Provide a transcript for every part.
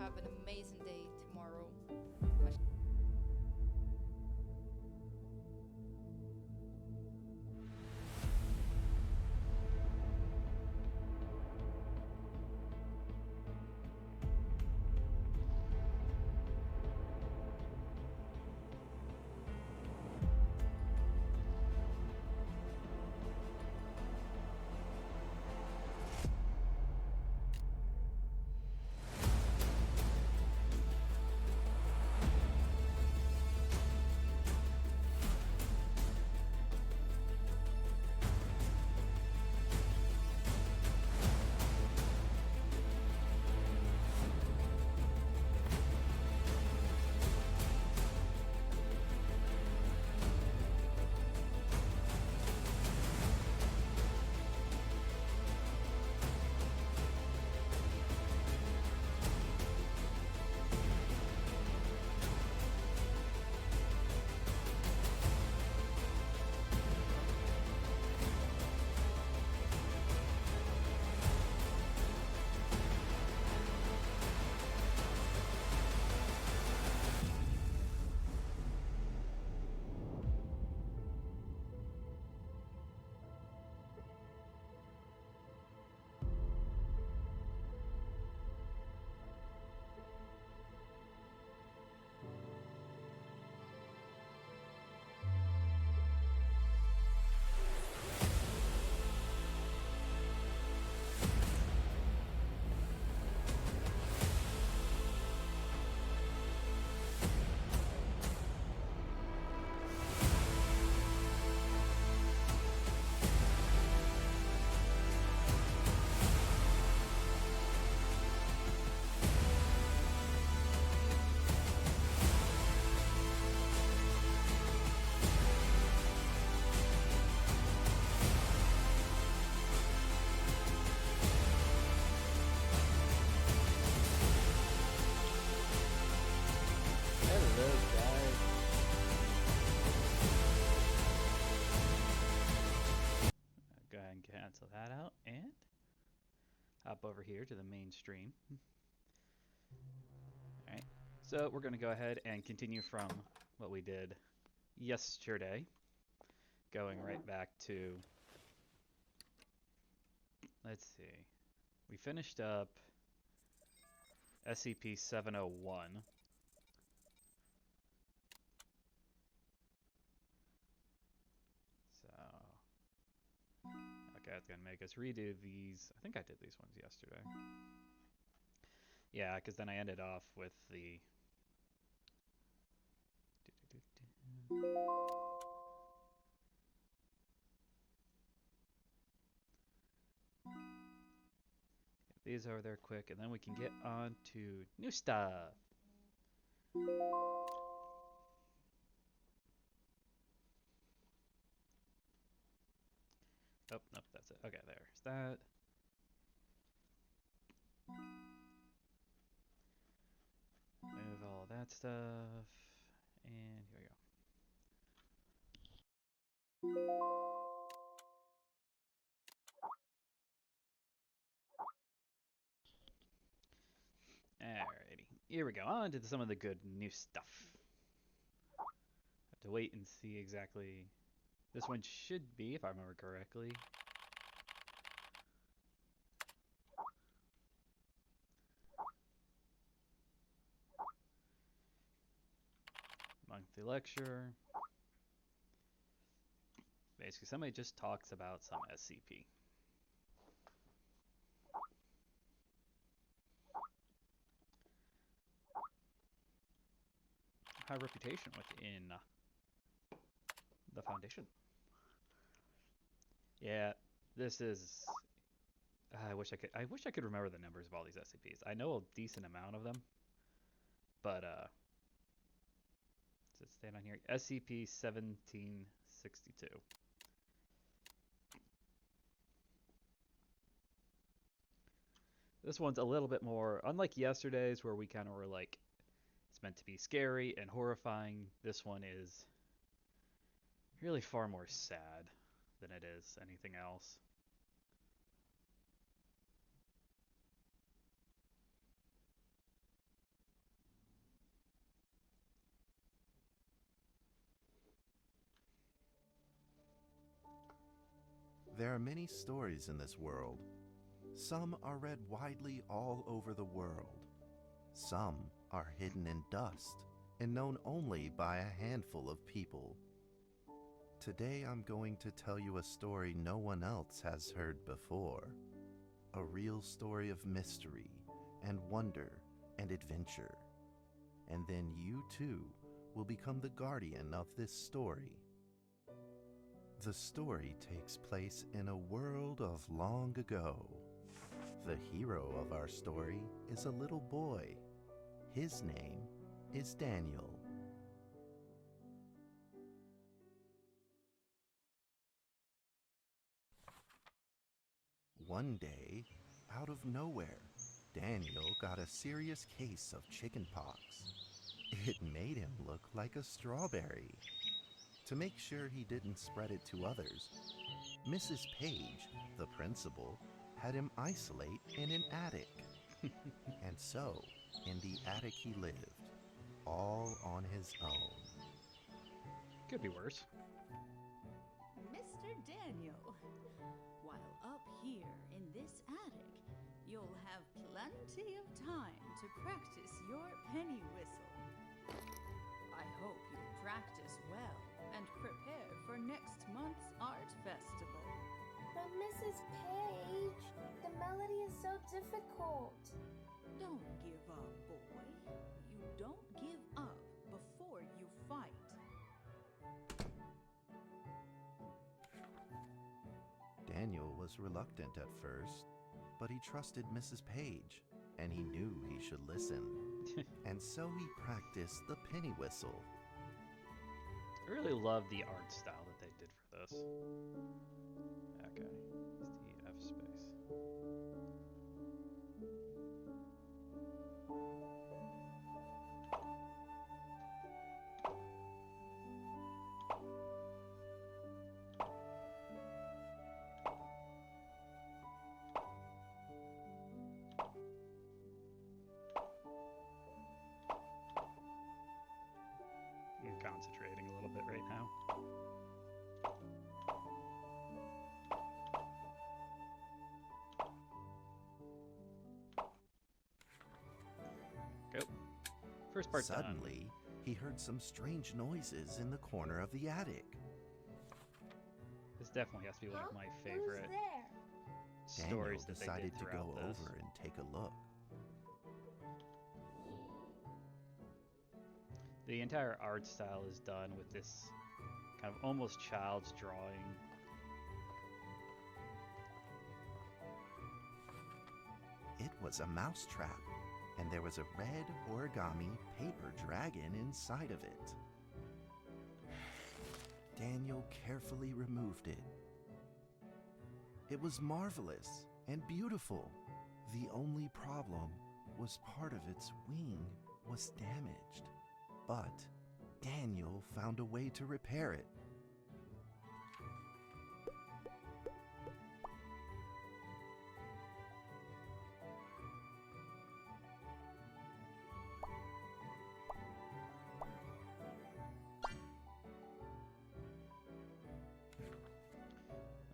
have an amazing day tomorrow. Hello, guys. Go ahead and cancel that out and hop over here to the main stream. Alright, so we're going to go ahead and continue from what we did yesterday, going right back to, let's see, we finished up SCP-701. So, okay, that's going to make us redo these. I think I did these ones yesterday. Yeah, because then I ended off with the... These over there quick, and then we can get on to new stuff. Oh, nope, that's it. Okay, there's that. Move all that stuff, and here we go. Alrighty, here we go. On to some of the good new stuff. Have to wait and see exactly. This one should be, if I remember correctly. Monthly lecture. Basically, somebody just talks about some SCP. High reputation within the Foundation. Yeah, this is. I wish I could remember the numbers of all these SCPs. I know a decent amount of them, but does it stand on here? SCP-1762. This one's a little bit more, unlike yesterday's where we kind of were like, it's meant to be scary and horrifying. This one is really far more sad than it is anything else. There are many stories in this world. Some are read widely all over the world. Some are hidden in dust and known only by a handful of people. Today I'm going to tell you a story no one else has heard before. A real story of mystery and wonder and adventure. And then you too will become the guardian of this story. The story takes place in a world of long ago. The hero of our story is a little boy. His name is Daniel. One day, out of nowhere, Daniel got a serious case of chickenpox. It made him look like a strawberry. To make sure he didn't spread it to others, Mrs. Page, the principal, had him isolate in an attic. And so, in the attic he lived, all on his own. Could be worse. Mr. Daniel, while up here in this attic, you'll have plenty of time to practice your penny whistle. I hope you practice well and prepare for next month's art festival. But Mrs. Page, the melody is so difficult. Don't give up, boy. You don't give up before you fight. Daniel was reluctant at first, but he trusted Mrs. Page, and he knew he should listen. And so he practiced the penny whistle. I really love the art style that they did for this. Okay, it's the F space. I'm concentrating a little bit right now. Go. First part done. Suddenly, he heard some strange noises in the corner of the attic. This definitely has to be one of my Who's favorite there? stories Daniel that they decided did to go throughout this. over and take a look. The entire art style is done with this kind of almost child's drawing. It was a mousetrap, and there was a red origami paper dragon inside of it. Daniel carefully removed it. It was marvelous and beautiful. The only problem was part of its wing was damaged. But Daniel found a way to repair it.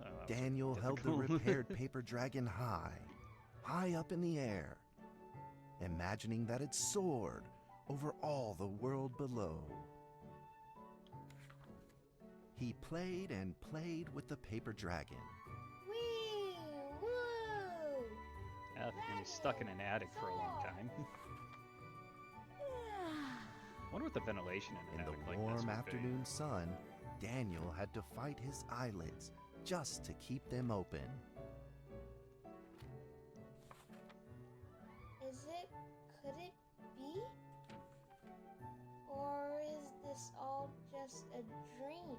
Oh, that was Daniel held the difficult. repaired paper dragon high up in the air, imagining that it soared over all the world below. He played and played with the paper dragon. Wee! Woo! F, he was stuck in an attic for a long time. I wonder what the ventilation in In an the attic like this warm would be. afternoon sun, Daniel had to fight his eyelids just to keep them open. Could it be? Or is this all just a dream?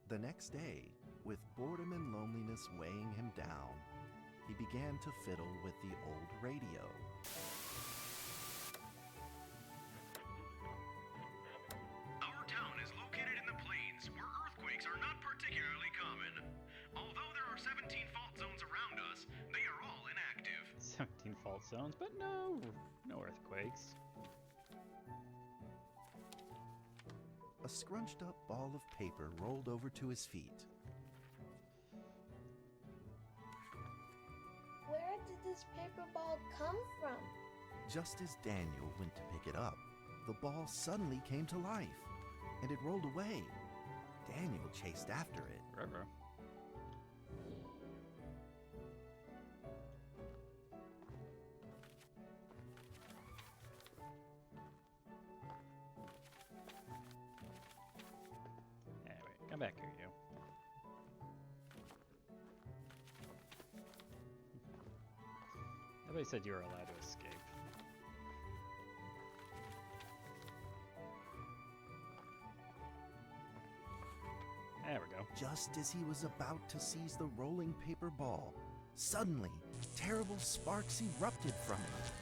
The next day, with boredom and loneliness weighing him down, he began to fiddle with the old radio. Our town is located in the plains where earthquakes are not particularly common. Although there are 17 fault zones around us, they are all inactive. 17 fault zones, but no earthquakes. a scrunched up ball of paper rolled over to his feet. Where did this paper ball come from? Just as Daniel went to pick it up, the ball suddenly came to life, and it rolled away. Daniel chased after it. Ruh-roh. Anyway, come back here, you. Nobody said you were allowed to escape. There we go. Just as he was about to seize the rolling paper ball, suddenly, terrible sparks erupted from it.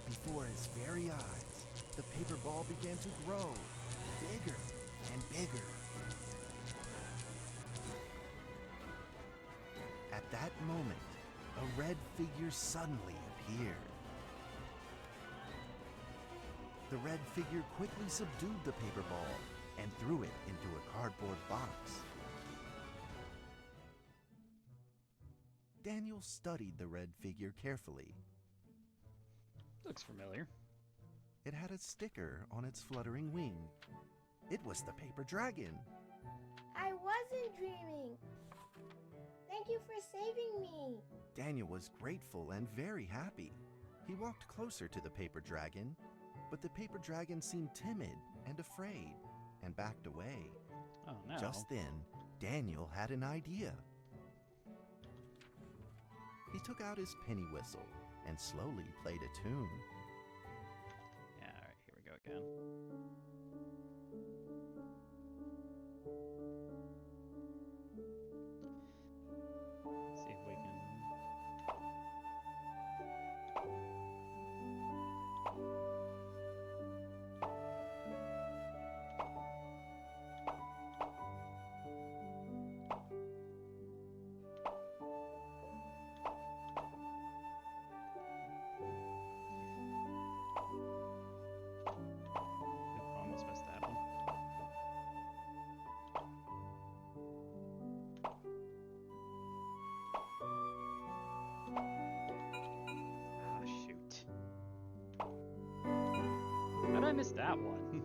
Before his very eyes, the paper ball began to grow, bigger and bigger. At that moment, a red figure suddenly appeared. The red figure quickly subdued the paper ball and threw it into a cardboard box. Daniel studied the red figure carefully. Looks familiar. It had a sticker on its fluttering wing. It was the paper dragon. I wasn't dreaming. Thank you for saving me. Daniel was grateful and very happy. He walked closer to the paper dragon, but the paper dragon seemed timid and afraid and backed away. Oh no. Just then, Daniel had an idea. He took out his penny whistle and slowly played a tune. Yeah, alright, here we go again. See if we can. Oop, almost missed that one. Ah, shoot. How did I miss that one?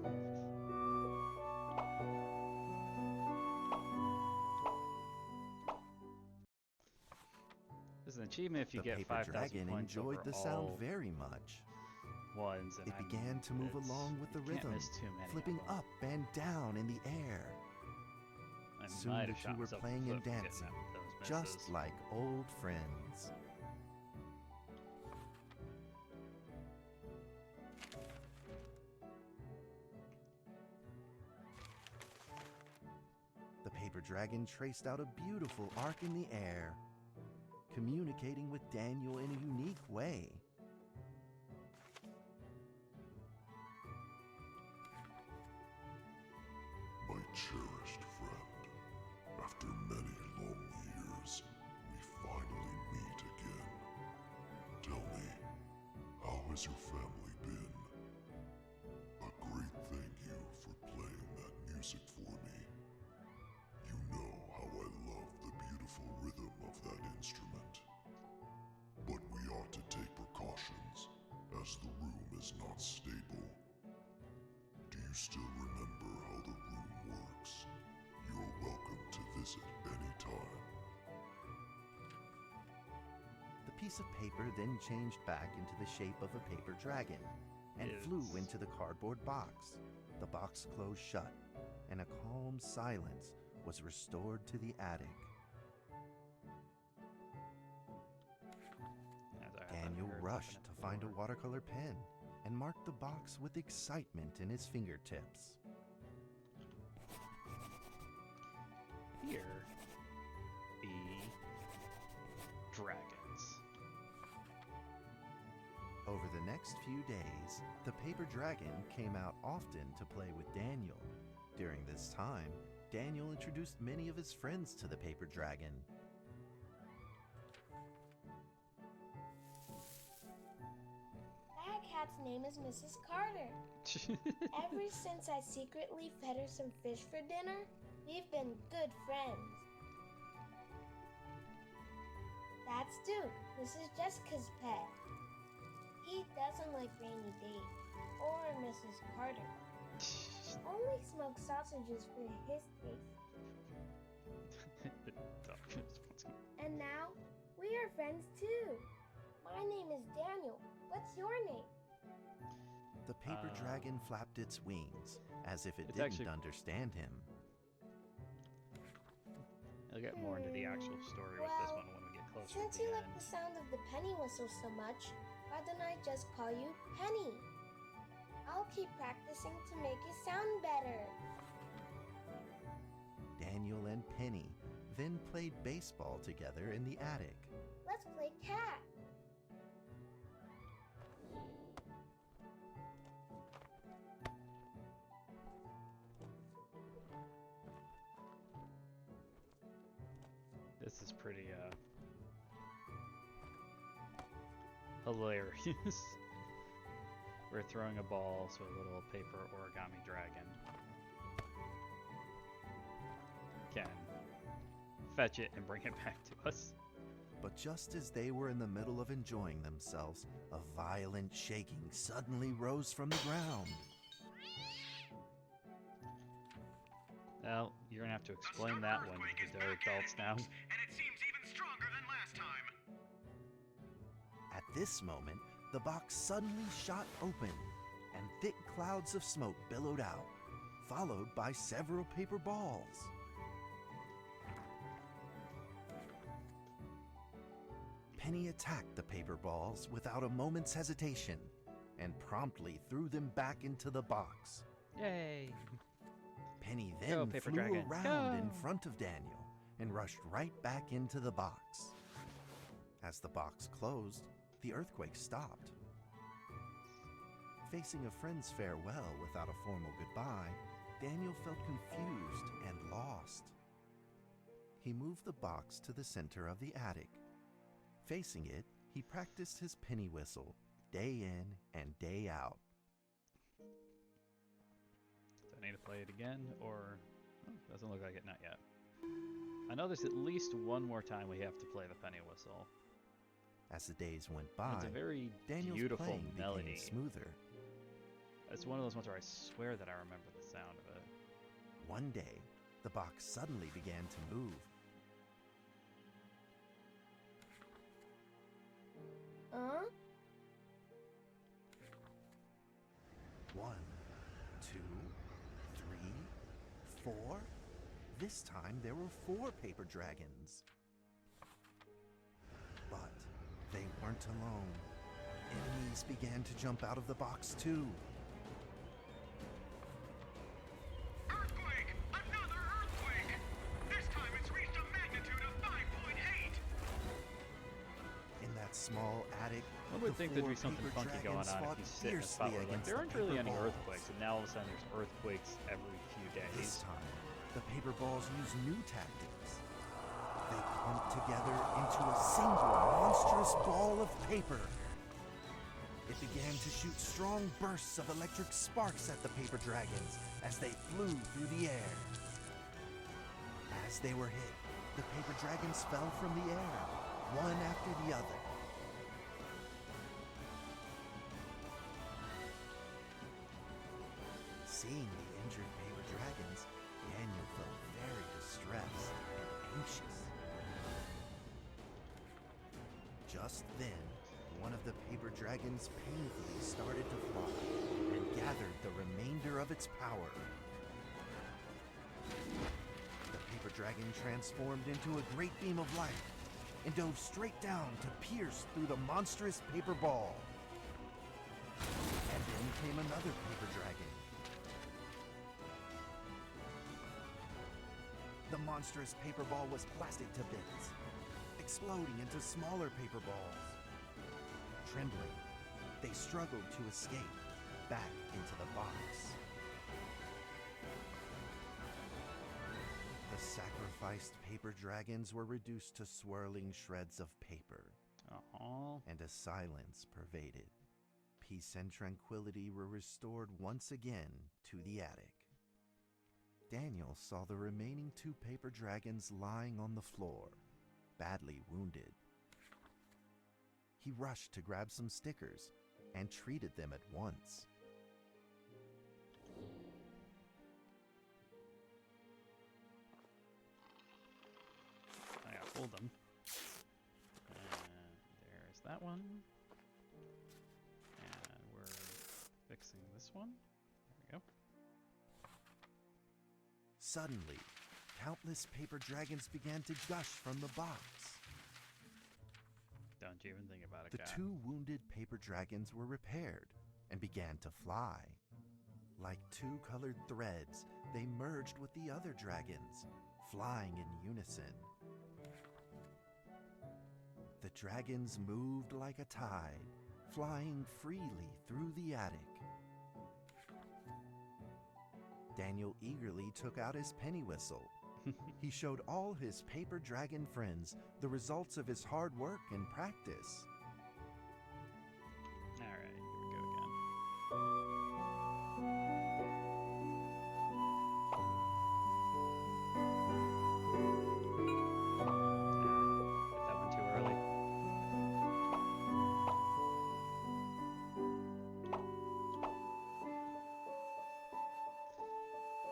There's an achievement if you The get paper 5,000 dragon points enjoyed over the sound all very much. ones, and It began to move along with the you can't rhythm, miss too many of flipping them. up and down in the air, I soon might the have two shot were myself in playing the and foot for getting dancing, those just misses. like old friends. The paper dragon traced out a beautiful arc in the air, communicating with Daniel in a unique way. My cherished friend, after many long years, we finally meet again. Tell me, how has your family been? A great thank you for playing that music for me. You know how I love the beautiful rhythm of that instrument. But we ought to take precautions, as the room is not stable. Do you still remember how the room works? You are welcome to visit any time. The piece of paper then changed back into the shape of a paper dragon and flew Is- into the cardboard box. The box closed shut, and a calm silence was restored to the attic. As I haven't Daniel heard rushed something to find a before. watercolor pen and marked the box with excitement in his fingertips. Here be dragons. Over the next few days, the paper dragon came out often to play with Daniel. During this time, Daniel introduced many of his friends to the paper dragon. That cat's name is Mrs. Carter. Ever since I secretly fed her some fish for dinner, we've been good friends. That's Duke, Mrs. Jessica's pet. He doesn't like Rainy Day or Mrs. Carter. Only smoked sausages for his taste. And now, we are friends too. My name is Daniel. What's your name? The paper dragon flapped its wings, as if it It's didn't actually- understand him. I'll get more into the actual story with this one when we get closer Since to the you end. like the sound of the penny whistle so much, why don't I just call you Penny? I'll keep practicing to make you sound better. Daniel and Penny then played baseball together in the attic. Let's play cat. This is pretty hilarious. We're throwing a ball to a little paper origami dragon. Can fetch it and bring it back to us. But just as they were in the middle of enjoying themselves, a violent shaking suddenly rose from the ground. Well, you're gonna have to A explain stubborn that one earthquake to is the back at adults it, now. folks, and it seems even stronger than last time. At this moment, the box suddenly shot open, and thick clouds of smoke billowed out, followed by several paper balls. Penny attacked the paper balls without a moment's hesitation, and promptly threw them back into the box. Yay! Penny Go, then paper flew dragon, around in go! front of Daniel and rushed right back into the box. As the box closed, the earthquake stopped. Facing a friend's farewell without a formal goodbye, Daniel felt confused and lost. He moved the box to the center of the attic. Facing it, he practiced his penny whistle day in and day out. Do I need to play it again, or doesn't look like it? Not yet. I know there's at least one more time we have to play the penny whistle. As the days went And by, it's a very Daniel's beautiful playing melody. became smoother. It's one of those ones where I swear that I remember the sound of it. One day, the box suddenly began to move. Huh? 1, 2, 3, 4. This time there were 4 paper dragons. But they weren't alone. Enemies began to jump out of the box too. Earthquake! Another earthquake! This time it's reached a magnitude of 5.8! In that small attic, One would the think there'd 4 be something paper funky going dragons on fought if you sit in a spot fiercely where like, against there the aren't really paper any balls. earthquakes, and now all of a sudden there's earthquakes every few This days. time, the paper balls used new tactics. They clumped together into a single monstrous ball of paper. It began to shoot strong bursts of electric sparks at the paper dragons as they flew through the air. As they were hit, the paper dragons fell from the air, one after the other. Seeing the injured paper dragons, Daniel felt very distressed and anxious. Just then, one of the paper dragons painfully started to fly and gathered the remainder of its power. The paper dragon transformed into a great beam of light and dove straight down to pierce through the monstrous paper ball. And then came another paper dragon. The monstrous paper ball was blasted to bits, exploding into smaller paper balls. Trembling, they struggled to escape back into the box. The sacrificed paper dragons were reduced to swirling shreds of paper, Oh, and a silence pervaded. peace and tranquility were restored once again to the attic. Daniel saw the remaining 2 paper dragons lying on the floor, badly wounded. He rushed to grab some stickers and treated them at once. I gotta hold them. And there's that one. And we're fixing this one. There we go. Suddenly, countless paper dragons began to gush from the box. Don't you even think about it, The guy. 2 wounded paper dragons were repaired and began to fly. Like 2 colored threads, they merged with the other dragons, flying in unison. The dragons moved like a tide, flying freely through the attic. Daniel eagerly took out his penny whistle. He showed all his paper dragon friends the results of his hard work and practice. Alright, here we go again. Hit that one too early.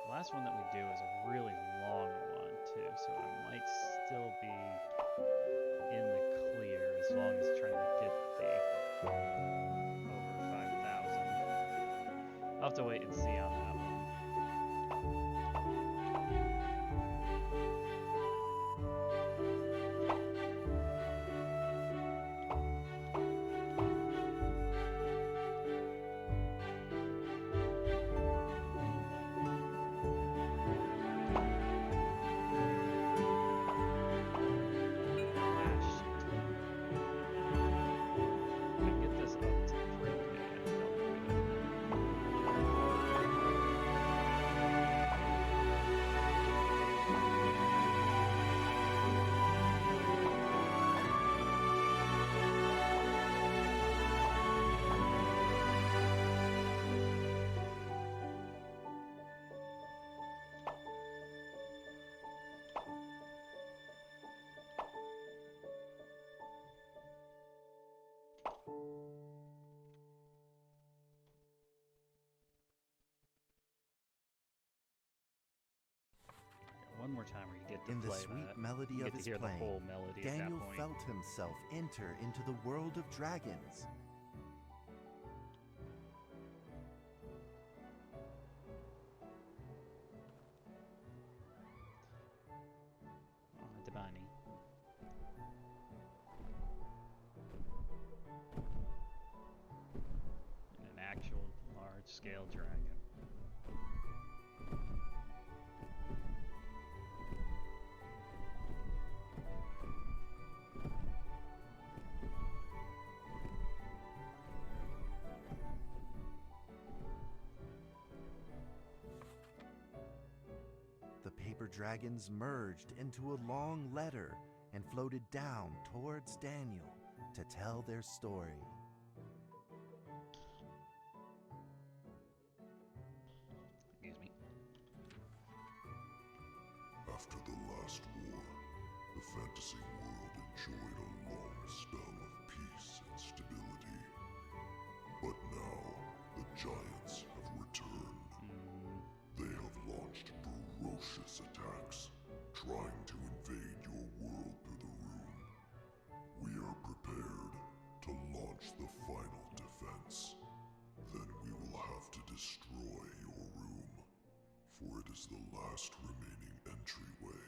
The last one that we do is a really long one too, so I might still be in the clear as long as trying to get the over 5,000. I'll have to wait and see on that one. One more time where you get to In the play sweet that. melody You of get to his hear playing, the whole melody at Daniel that point. felt himself enter into the world of dragons. Oh, Devani. And an actual large-scale dragon. The paper dragons merged into a long letter and floated down towards Daniel to tell their story. Excuse me. After the last war, the fantasy world enjoyed a long spell of peace and stability. But now, the giants have returned. They have launched ferocious attacks, trying to invade your world through the room. We are prepared to launch the final defense. Then we will have to destroy your room, for it is the last remaining entryway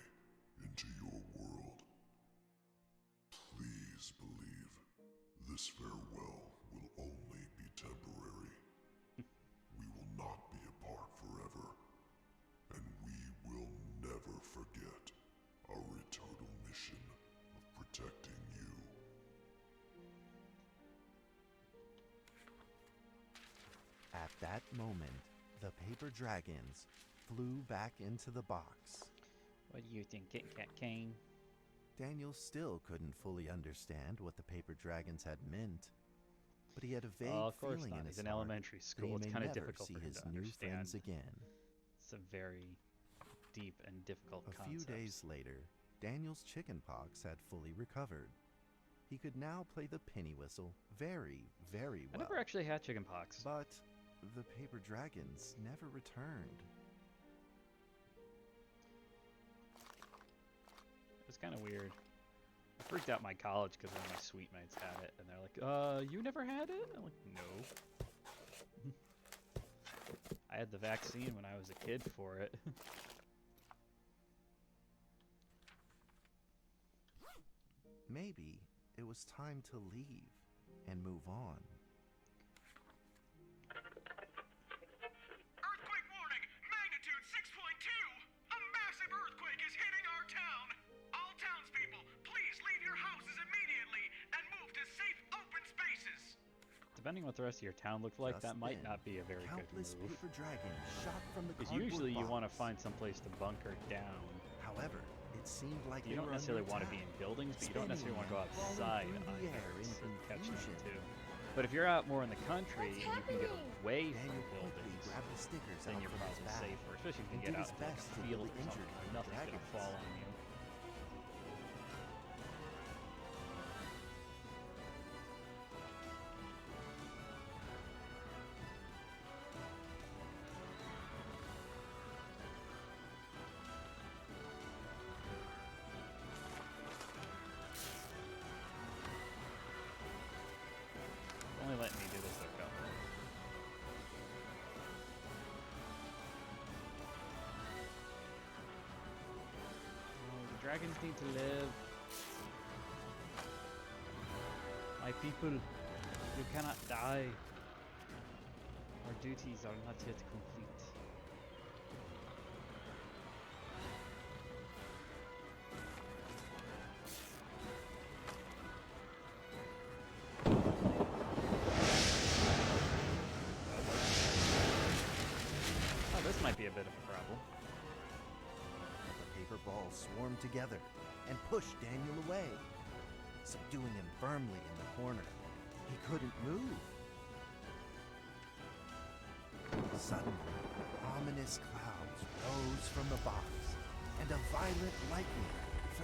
into your world. Please believe this farewell will only be temporary. We will not be apart forever, and we will never forget our eternal mission of protecting you. At that moment, the paper dragons flew back into the box. What do you think, Kit Kat Kane? Daniel still couldn't fully understand what the paper dragons had meant. but he had a vague Of course feeling not. in He's his in heart elementary that school. he It's may kind of never difficult see for him his to new understand. friends again. It's a very deep and difficult A concept. few days later, Daniel's chickenpox had fully recovered. He could now play the penny whistle very, very I well. never actually had chickenpox. But the paper dragons never returned. It was kind of weird. I freaked out my college because one of my suite mates had it, and they're like, you never had it? I'm like, no. I had the vaccine when I was a kid for it. Maybe it was time to leave and move on. Earthquake warning! Magnitude 6.2! A massive earthquake is hitting our town! All townspeople, please leave your houses immediately and move to safe open spaces! Depending what the rest of your town looked like, Just that might then, not be a very good countless move. paper dragons shot from the Because cardboard usually you want to box. find some place to bunker down. However, it seemed like You they don't were necessarily under want to be in attack, buildings, but you don't necessarily want to go spinning and outside falling through the air either. in It's a catch-22. confusion. But if you're out more in the country What's and you can get happening? away from Daniel quickly buildings, grabbed the stickers then out you're from his probably bag safer. Especially if you and can get did out his to like best a to field heal or the injured something. paper Nothing's gonna dragons. fall on you. Only letting me do this though, go. Oh, the dragons need to live. My people, you cannot die. Our duties are not yet complete. Oh, this might be a bit of a problem. The paper balls swarmed together and pushed Daniel away, subduing him firmly in the corner. He couldn't move. Suddenly, ominous clouds rose from the box, and a violent lightning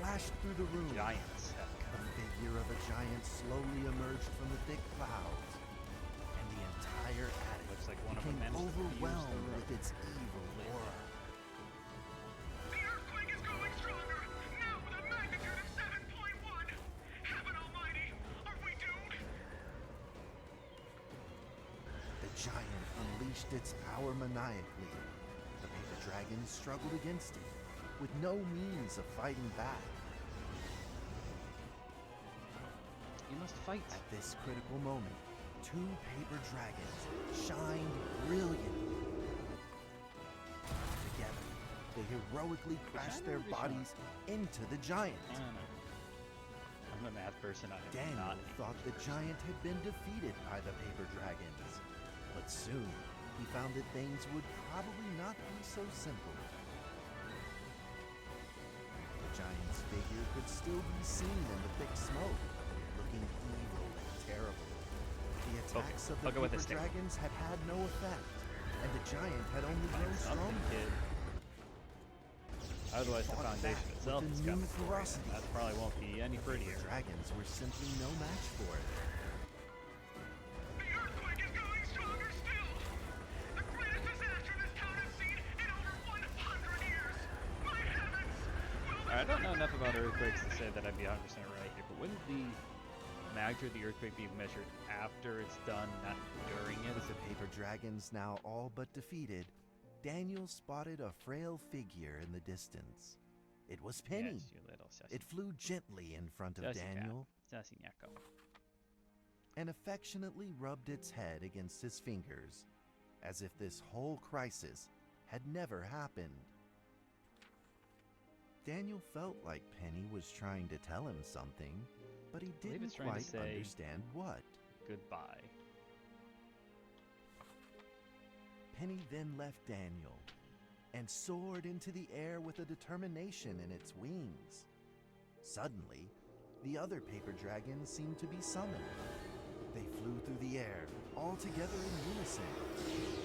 flashed through the room. Giants have The come. figure of a giant slowly emerged from the thick clouds, and the entire attic Looks like one of them became managed to fuse the overwhelmed room. with its evil aura. The earthquake is growing stronger! Now with a magnitude of 7.1! Heaven almighty! Are we doomed? The giant unleashed its power maniacally. The paper dragon struggled against it, with no means of fighting back. You must fight. At this critical moment, two paper dragons shined brilliantly. Together, they heroically crashed their shine or they bodies into the giant. I don't know. I'm a math person. I am Daniel not. thought the giant had been defeated by the paper dragons, but soon he found that things would probably not be so simple. The giant's figure could still be seen in the thick smoke, looking evil and terrible. The attacks of the I'll go with paper the stick. dragons had had no effect, and the giant had only grown Something, stronger. kid. Otherwise, the Fought foundation back itself with is a new coming for you. ferocity. That probably won't be any The prettier. dragons were simply no match for it. The earthquake is going stronger still! The greatest disaster this town has seen in over 100 years! My heavens! Will I don't know enough about earthquakes to say that I'd be 100% right here, but wouldn't the magnitude of the earthquake be measured after it's done, not during it? With the paper dragons now all but defeated, Daniel spotted a frail figure in the distance. It was Penny. Yes, you little sassy. It flew gently in front of Sassy cat. Daniel Sassy Nyako. and affectionately rubbed its head against his fingers, as if this whole crisis had never happened. Daniel felt like Penny was trying to tell him something, but he believe didn't it's trying to quite say- understand what. Goodbye. Penny then left Daniel and soared into the air with a determination in its wings. Suddenly, the other paper dragons seemed to be summoned. They flew through the the air, all together in unison,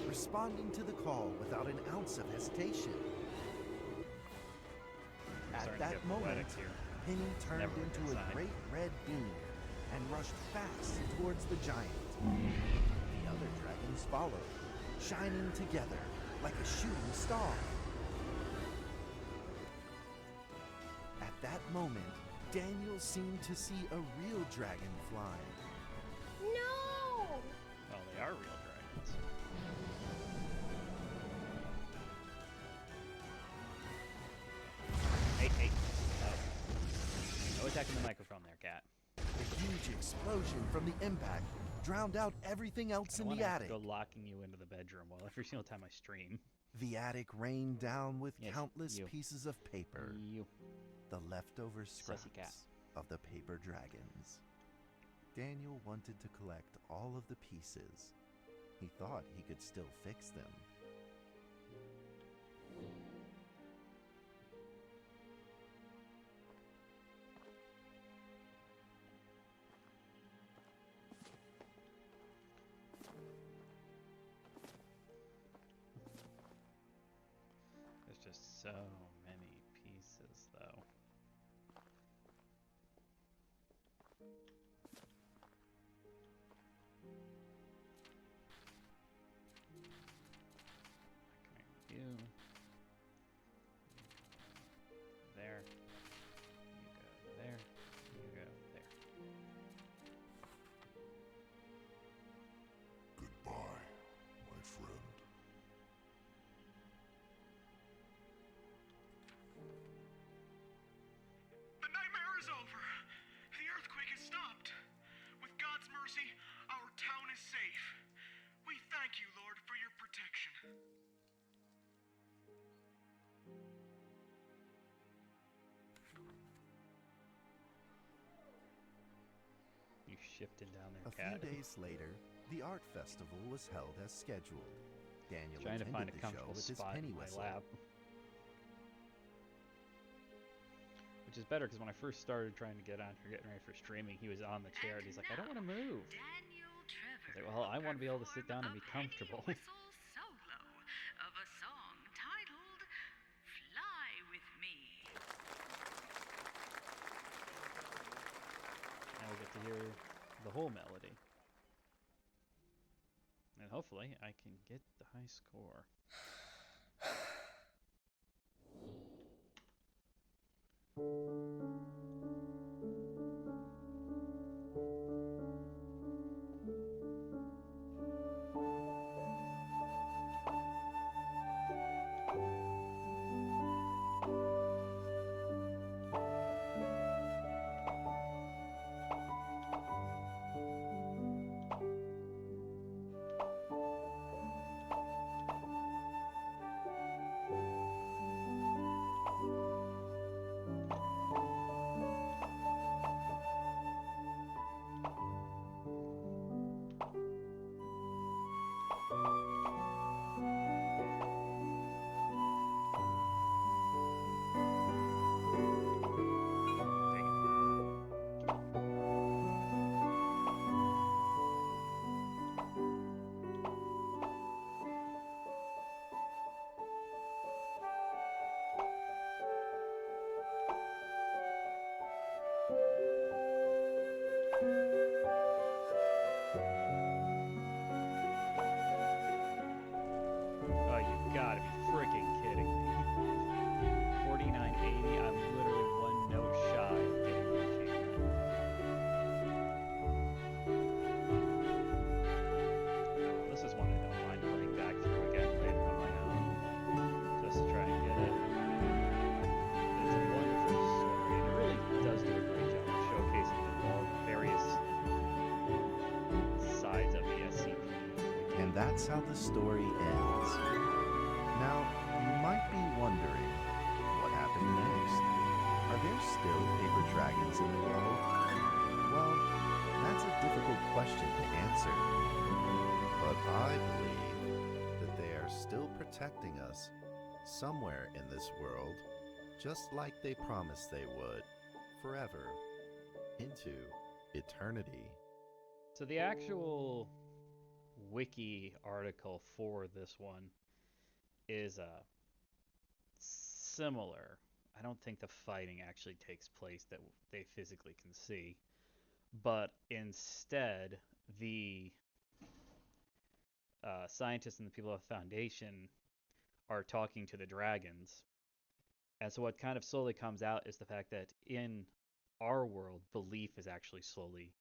responding to the call without an ounce of hesitation. At Starting to that get moment, poetic here. Penny turned Never a into good a sign. great red beam and rushed fast towards the giant. The other dragons followed, shining together like a shooting star. At that moment, Daniel seemed to see a real dragon flying. No! Well, they are real dragons. Hey. No attacking the microphone there, cat. A huge explosion from the impact drowned out everything else I in don't the want attic. to go locking you into the bedroom while every single time I stream. The attic rained down with Yes, countless you. pieces of paper, You. the leftover Sussy cat. scraps of the paper dragons. Daniel wanted to collect all of the pieces. He thought he could still fix them. There's just so many pieces, though. Okay, you. There. You go there. You go there. Goodbye, my friend. The nightmare is over. The earthquake has stopped. With God's mercy, our town is safe. We thank you, Lord, for your protection. You shifted down there, A cat. few days later, the art festival was held as scheduled. Daniel Trying to find attended a the show comfortable with his spot penny in my whistle. lap. Which is better because when I first started trying to get on here, getting ready for streaming, he was on the chair and he's like, I don't want to move. Daniel Trevor. I was like, well, I want to be able to sit down and be perform a comfortable. penny whistle solo of a song titled "Fly with Me." Now we get to hear the whole melody. And hopefully I can get the high score. Dang it. Oh, you gotta be freaking kidding me. 4980, I'm literally one note shy of getting the achievement. Oh, this is one I don't mind playing back through again later on my own, just to try and get it. It's a wonderful story, and it really does do a great job of showcasing all the various sides of the SCP. And that's how the story ends. Now, you might be wondering, what happened next? Are there still paper dragons in the world? Well, that's a difficult question to answer. But I believe that they are still protecting us somewhere in this world, just like they promised they would, forever, into eternity. So the actual wiki article for this one is similar. I don't think the fighting actually takes place that they physically can see, but instead the scientists and the people of the Foundation are talking to the dragons. And so what kind of slowly comes out is the fact that in our world, belief is actually slowly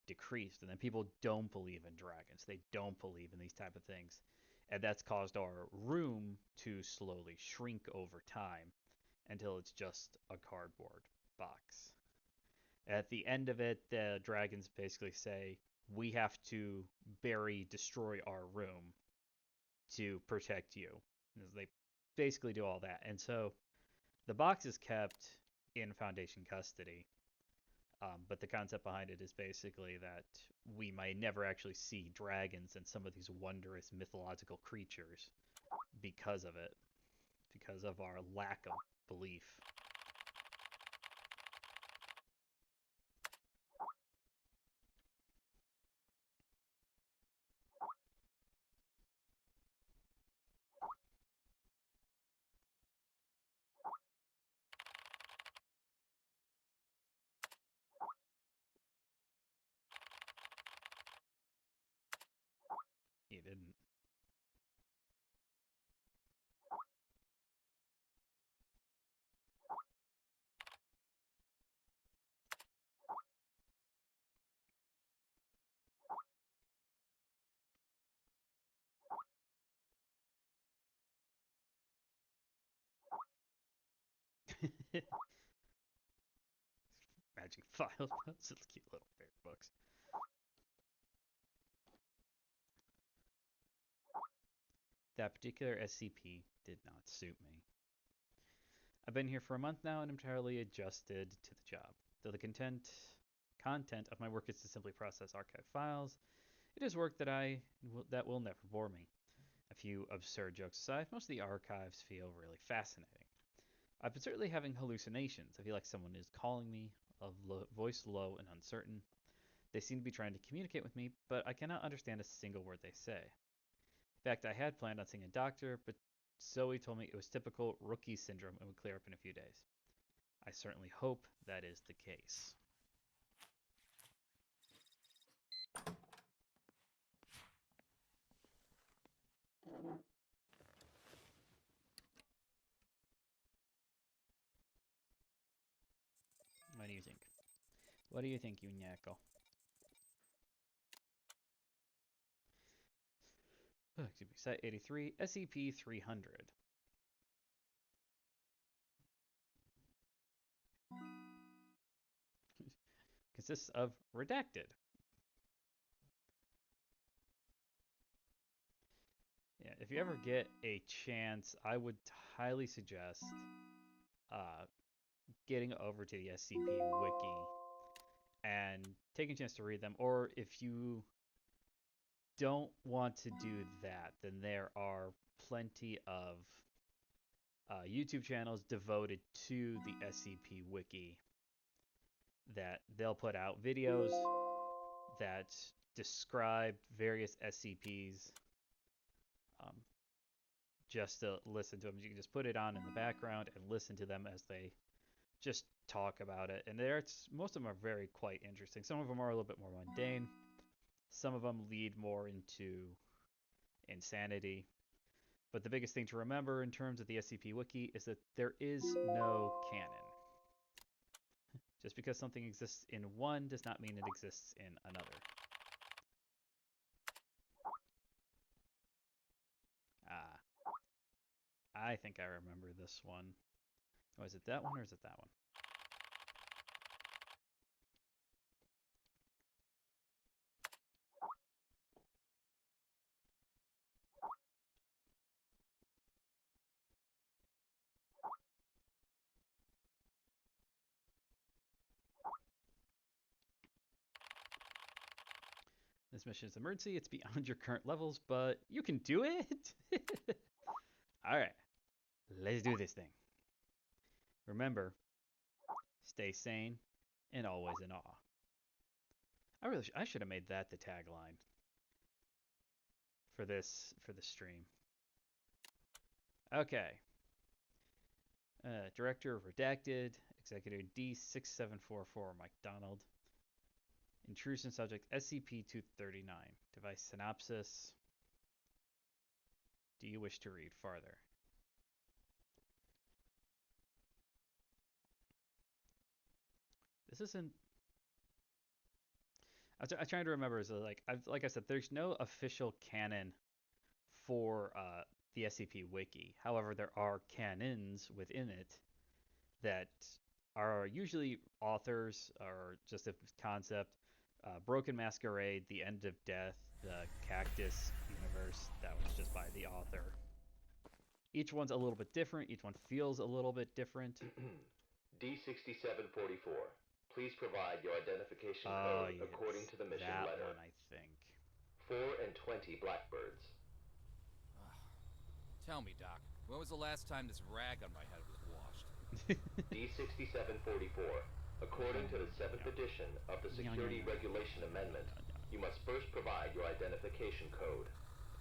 decreased, and then people don't believe in dragons. They don't believe in these type of things, and that's caused our room to slowly shrink over time until it's just a cardboard box. At the end of it, the dragons basically say, "We have to destroy our room to protect you." They basically do all that, and so the box is kept in Foundation custody. But the concept behind it is basically that we might never actually see dragons and some of these wondrous mythological creatures because of it, because of our lack of belief. He didn't. Magic files. Those cute little bear books. That particular SCP did not suit me. I've been here for a month now and entirely adjusted to the job. Though the content of my work is to simply process archive files, it is work that will never bore me. A few absurd jokes aside, most of the archives feel really fascinating. I've been certainly having hallucinations. I feel like someone is calling me, a voice low and uncertain. They seem to be trying to communicate with me, but I cannot understand a single word they say. In fact, I had planned on seeing a doctor, but Zoe told me it was typical rookie syndrome and would clear up in a few days. I certainly hope that is the case. What do you think? What do you think, Unyako? Excuse me. Site 83, SCP 300. Consists of redacted. Yeah, if you ever get a chance, I would highly suggest uh, getting over to the SCP wiki and taking a chance to read them. Or if you don't want to do that, then there are plenty of YouTube channels devoted to the SCP wiki that they'll put out videos that describe various SCPs um, just to listen to them. You can just put it on in the background and listen to them as they just talk about it. And most of them are very quite interesting. Some of them are a little bit more mundane. Some of them lead more into insanity. But the biggest thing to remember in terms of the SCP Wiki is that there is no canon. Just because something exists in one does not mean it exists in another. Ah, I think I remember this one. Oh, is it that one or is it that one? This mission is emergency. It's beyond your current levels, but you can do it. All right, let's do this thing. Remember, stay sane and always in awe. I should have made that the tagline. for this stream. Okay. Director of Redacted, Executive D6744 Mike Donald. Intrusion subject SCP-239. Device synopsis. Do you wish to read farther? This isn't. I'm trying to remember. So like I said, there's no official canon for the SCP Wiki. However, there are canons within it that are usually authors or just a concept. Broken Masquerade, The End of Death, the Cactus Universe, that was just by the author. Each one's a little bit different. Each one feels a little bit different. D6744. Please provide your identification code Yes, according to the mission that letter. one, I think. 4 and 20 blackbirds. Tell me, Doc, when was the last time this rag on my head was washed? D6744. According to the 7th edition of the Security Regulation Amendment, you must first provide your identification code.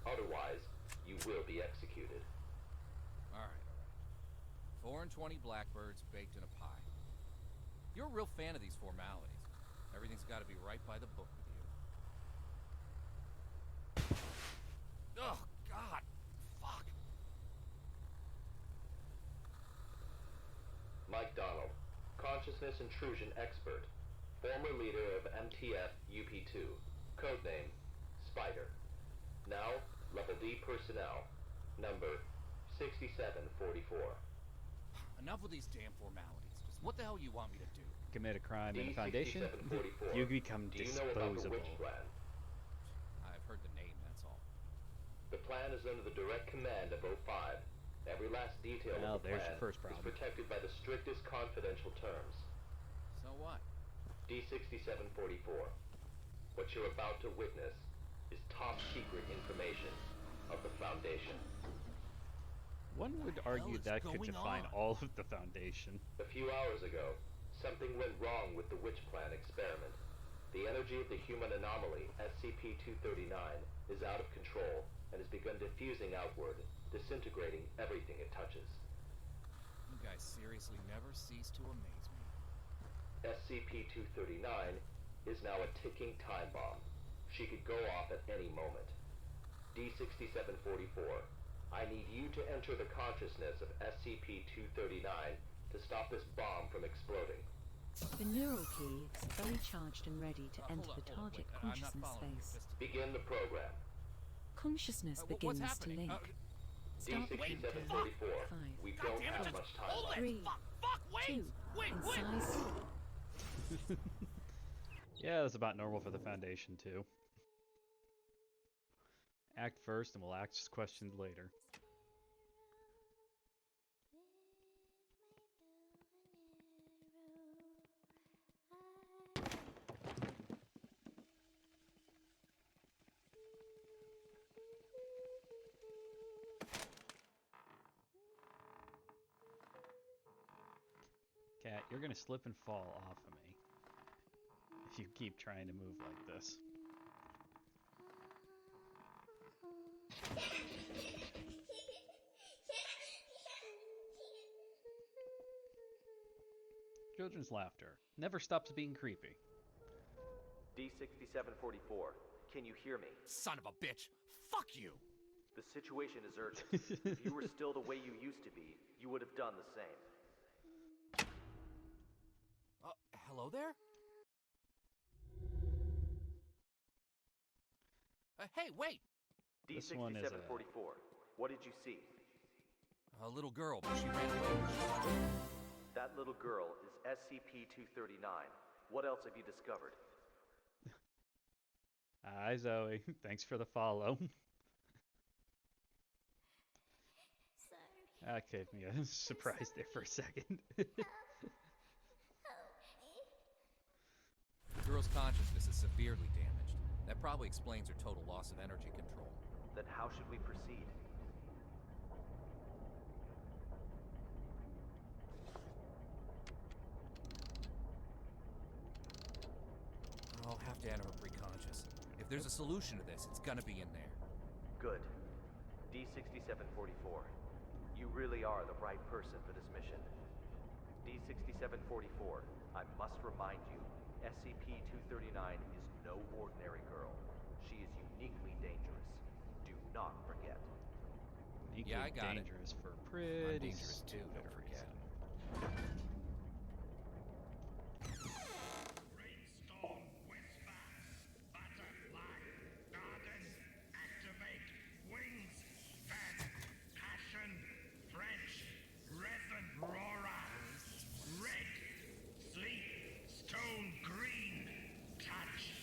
Otherwise, you will be executed. All right. 4 and 20 blackbirds baked in a pie. You're a real fan of these formalities. Everything's got to be right by the book with you. Oh, God. Fuck. Mike Donald, consciousness intrusion expert, former leader of MTF UP2, codename Spider. Now, level D personnel, number 6744. Enough with these damn formalities. Just what the hell you want me to do? Commit a crime in the Foundation, you become Do you know about the disposable. Witch Plan? I've heard the name, that's all. The plan is under the direct command of O5. Every last detail Well, of the there's plan your first is problem. protected by the strictest confidential terms. So what? D6744. What you're about to witness is top secret information of the Foundation. One would hell argue is that could going define on? all of the Foundation. A few hours ago, something went wrong with the Witch Plan experiment. The energy of the human anomaly, SCP-239, is out of control and has begun diffusing outward, disintegrating everything it touches. You guys seriously never cease to amaze me. SCP-239 is now a ticking time bomb. She could go off at any moment. D6744, I need you to enter the consciousness of SCP-239 to stop this bomb from exploding. The neural key is fully charged and ready to enter Hold the on, target wait, I'm not consciousness following you. space. Begin the program. Consciousness What's begins to happening? link. Start the countdown. D6744, 5, we don't have much time left. 3, Fuck, 2, incise. Yeah, that's about normal for the Foundation, too. Act first, and we'll ask questions later. Cat, you're gonna slip and fall off of me if you keep trying to move like this. Children's laughter never stops being creepy. D6744, can you hear me? Son of a bitch! Fuck you! The situation is urgent. If you were still the way you used to be, you would have done the same. Hello there? Hey, wait! This one is a- D6744, what did you see? A little girl, but she ran away. That little girl is SCP-239. What else have you discovered? Hi, Zoe. Thanks for the follow. That gave me a surprise there for a second. The girl's consciousness is severely damaged. That probably explains her total loss of energy control. Then how should we proceed? I'll have to enter her preconscious. If there's a solution to this, it's gonna be in there. Good. D6744, you really are the right person for this mission. D6744, I must remind you, SCP-239 is no ordinary girl. She is uniquely dangerous. Do not forget. Uniquely Yeah, I got it. dangerous for I'm pretty dangerous too, stupid don't forget. reason. Rainstorm, whispers, butterfly, garden, activate, wings, fan, passion, French, resin, roarer, red, sleep, stone green, touch,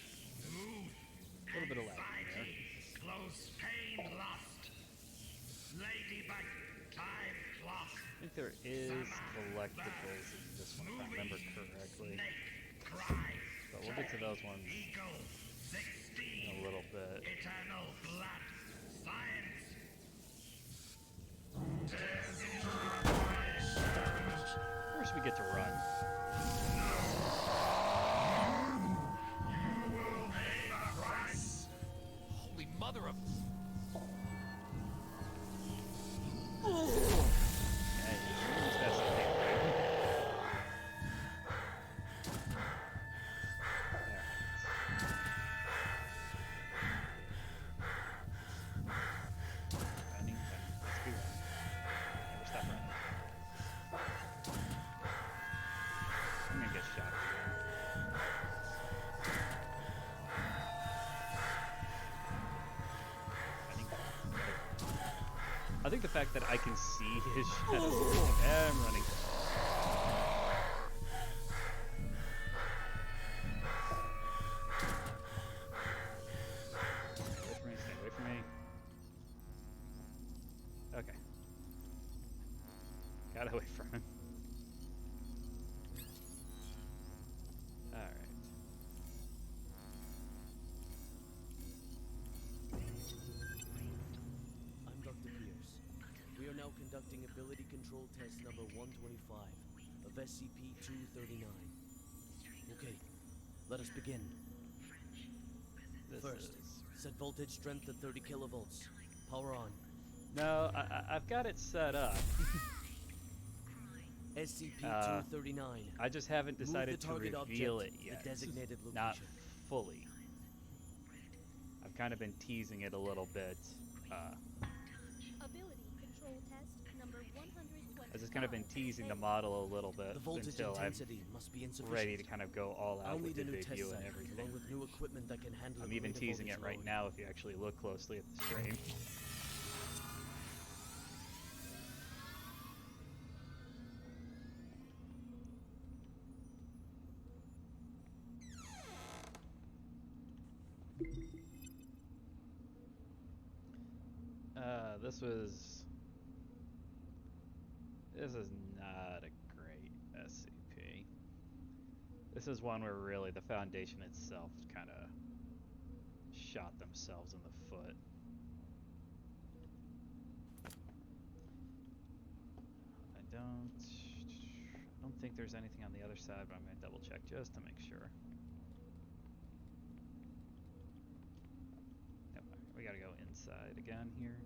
move, A little bit of lag in there. anxiety, close pain, lust, ladybug, time clock, I think there is collectibles in this one, if I remember correctly. But we'll get to those ones Eagle, 16, in a little bit. eternal blood, science. First, we get to run. Holy mother of... Hey, you use that something, right? Running, let's be running. Never stop running. I'm gonna get shot again. Running. I think the fact that I can see his shadow. I'm running. Stay away from me, stay away from me. Okay. Got away from him. Alright. I'm Dr. Pierce. We are now conducting ability control test number 125 of SCP-239. Okay, let us begin. This First, is... set voltage strength to 30 kilovolts. Power on. No, I've got it set up. SCP-239. I just haven't decided to reveal it yet. The designated location. Not fully. I've kind of been teasing it a little bit. Ability control test number 125. I've just kind of been teasing the model a little bit The voltage until I'm intensity must be insufficient. ready to kind of go all I'll out with need the a new test video site, and everything. along with new equipment that can handle I'm a even greater teasing it voltage right load. now if you actually look closely at the stream. This is not a great SCP. This is one where really the Foundation itself kind of shot themselves in the foot. I don't think there's anything on the other side, but I'm going to double check just to make sure. Yep, we got to go inside again here.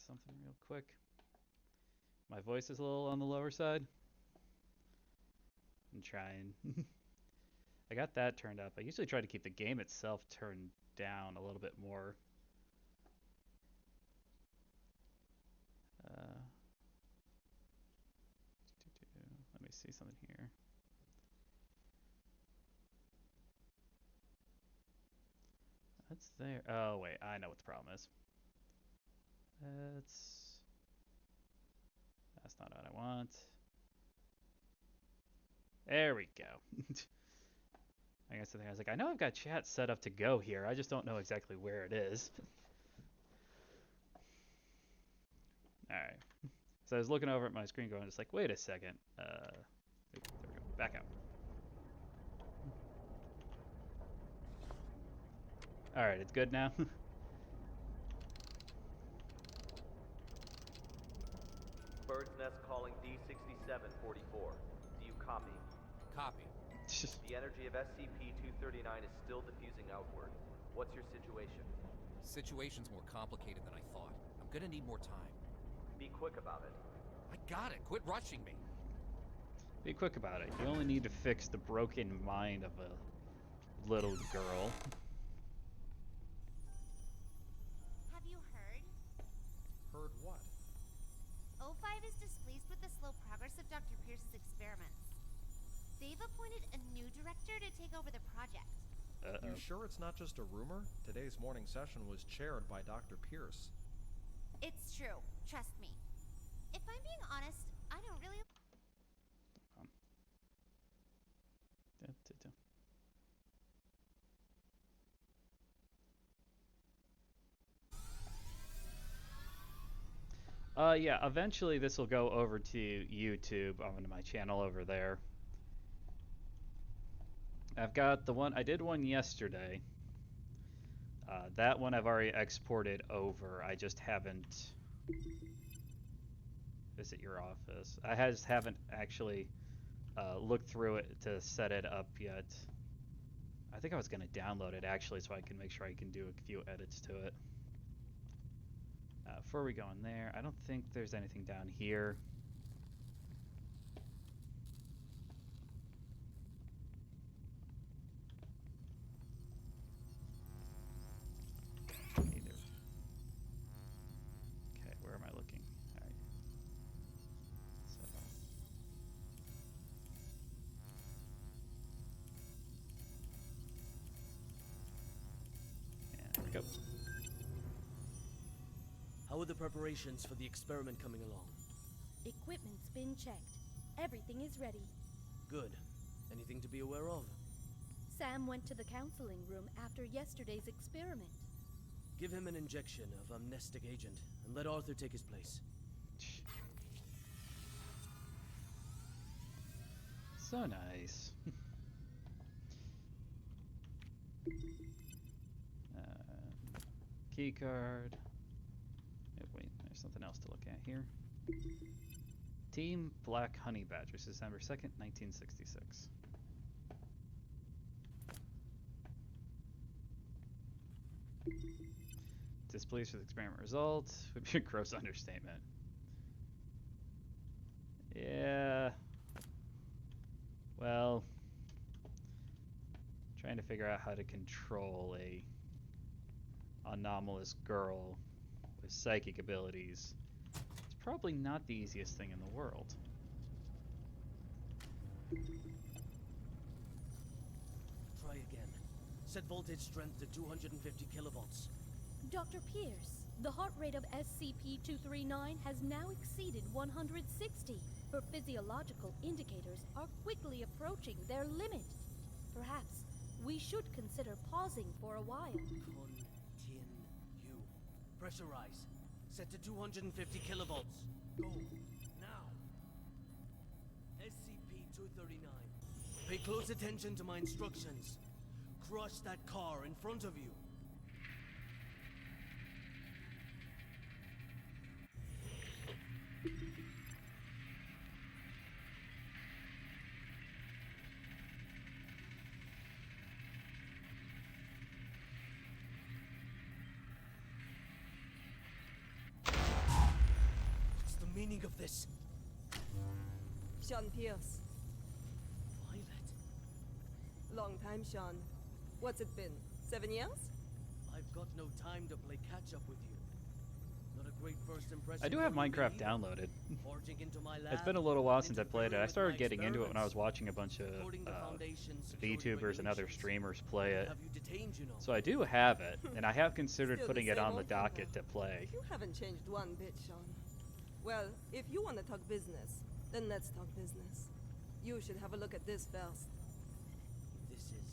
Something real quick. My voice is a little on the lower side. I'm trying. I got that turned up. I usually try to keep the game itself turned down a little bit more. Let me see something here. That's there. Oh, wait. I know what the problem is. That's not what I want. There we go. I guess the thing I was like, I know I've got chat set up to go here. I just don't know exactly where it is. All right. So I was looking over at my screen, going, just like, wait a second. There we go. Back out. All right, it's good now. Bird's Nest calling D6744. Do you copy? Copy. The energy of SCP-239 is still diffusing outward. What's your situation? Situation's more complicated than I thought. I'm gonna need more time. Be quick about it. I got it. Quit rushing me. Be quick about it. You only need to fix the broken mind of a little girl. Have you heard? Heard what? O5 is displeased with the slow progress of Dr. Pierce's experiments. They've appointed a new director to take over the project. You sure it's not just a rumor? Today's morning session was chaired by Dr. Pierce. It's true. Trust me. If I'm being honest, I don't really... Yeah, eventually this will go over to YouTube onto my channel over there. I've got the one, I did one yesterday. That one I've already exported over. I just haven't visit your office. I just haven't actually looked through it to set it up yet. I think I was going to download it actually so I can make sure I can do a few edits to it. Before we go in there, I don't think there's anything down here. Either. Okay, where am I looking? All right. So. And there we go. How are the preparations for the experiment coming along? Equipment's been checked. Everything is ready. Good. Anything to be aware of? Sam went to the counseling room after yesterday's experiment. Give him an injection of amnestic agent, and let Arthur take his place. So nice. Key card. Wait, there's something else to look at here. Team Black Honey Badgers, December 2nd, 1966. Displeased with experiment results would be a gross understatement. Yeah. Well, trying to figure out how to control a anomalous girl with psychic abilities. It's probably not the easiest thing in the world. Try again. Set voltage strength to 250 kilovolts. Dr. Pierce, the heart rate of SCP-239 has now exceeded 160. Her physiological indicators are quickly approaching their limit. Perhaps we should consider pausing for a while. Continue. Pressurize. Set to 250 kilovolts. Go. Now. SCP-239. Pay close attention to my instructions. Crush that car in front of you. What's the meaning of this? Sean Pierce. Violet. Long time, Sean. What's it been? 7 years? I've got no time to play catch up with you. Not a great first impression. I do have Minecraft downloaded. Forging into my lab, It's been a little while since I played it. I started getting into it when I was watching a bunch of VTubers and other streamers play it. So I do have it, and I have considered Still putting the it same on the old thing, docket to play. You haven't changed one bit, Sean. Well, if you want to talk business, then let's talk business. You should have a look at this first. This is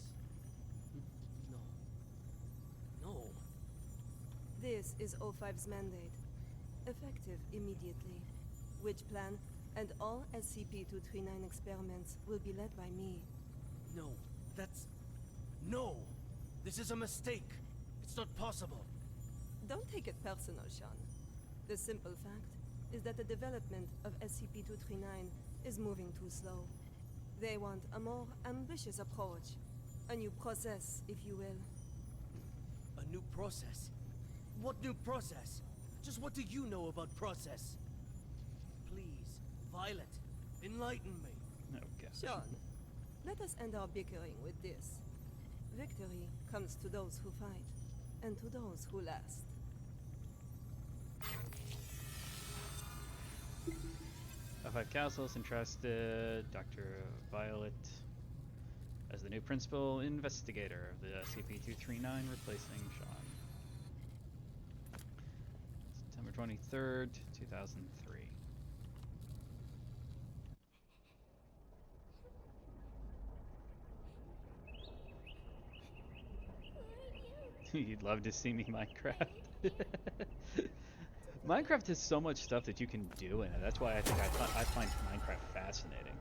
This is O5's mandate. Effective immediately. Witch plan and all SCP-239 experiments will be led by me. No, No! This is a mistake! It's not possible! Don't take it personal, Sean. The simple fact is that the development of SCP-239 is moving too slow. They want a more ambitious approach. A new process, if you will. A new process? What new process? Just what do you know about process? Please, Violet, enlighten me. Okay. Sean, let us end our bickering with this. Victory comes to those who fight, and to those who last. O5 Council has entrusted Dr. Violet as the new principal investigator of the SCP-239, replacing Sean. September 23rd, 2003. You'd love to see me Minecraft. Minecraft has so much stuff that you can do in it. That's why I think I find Minecraft fascinating.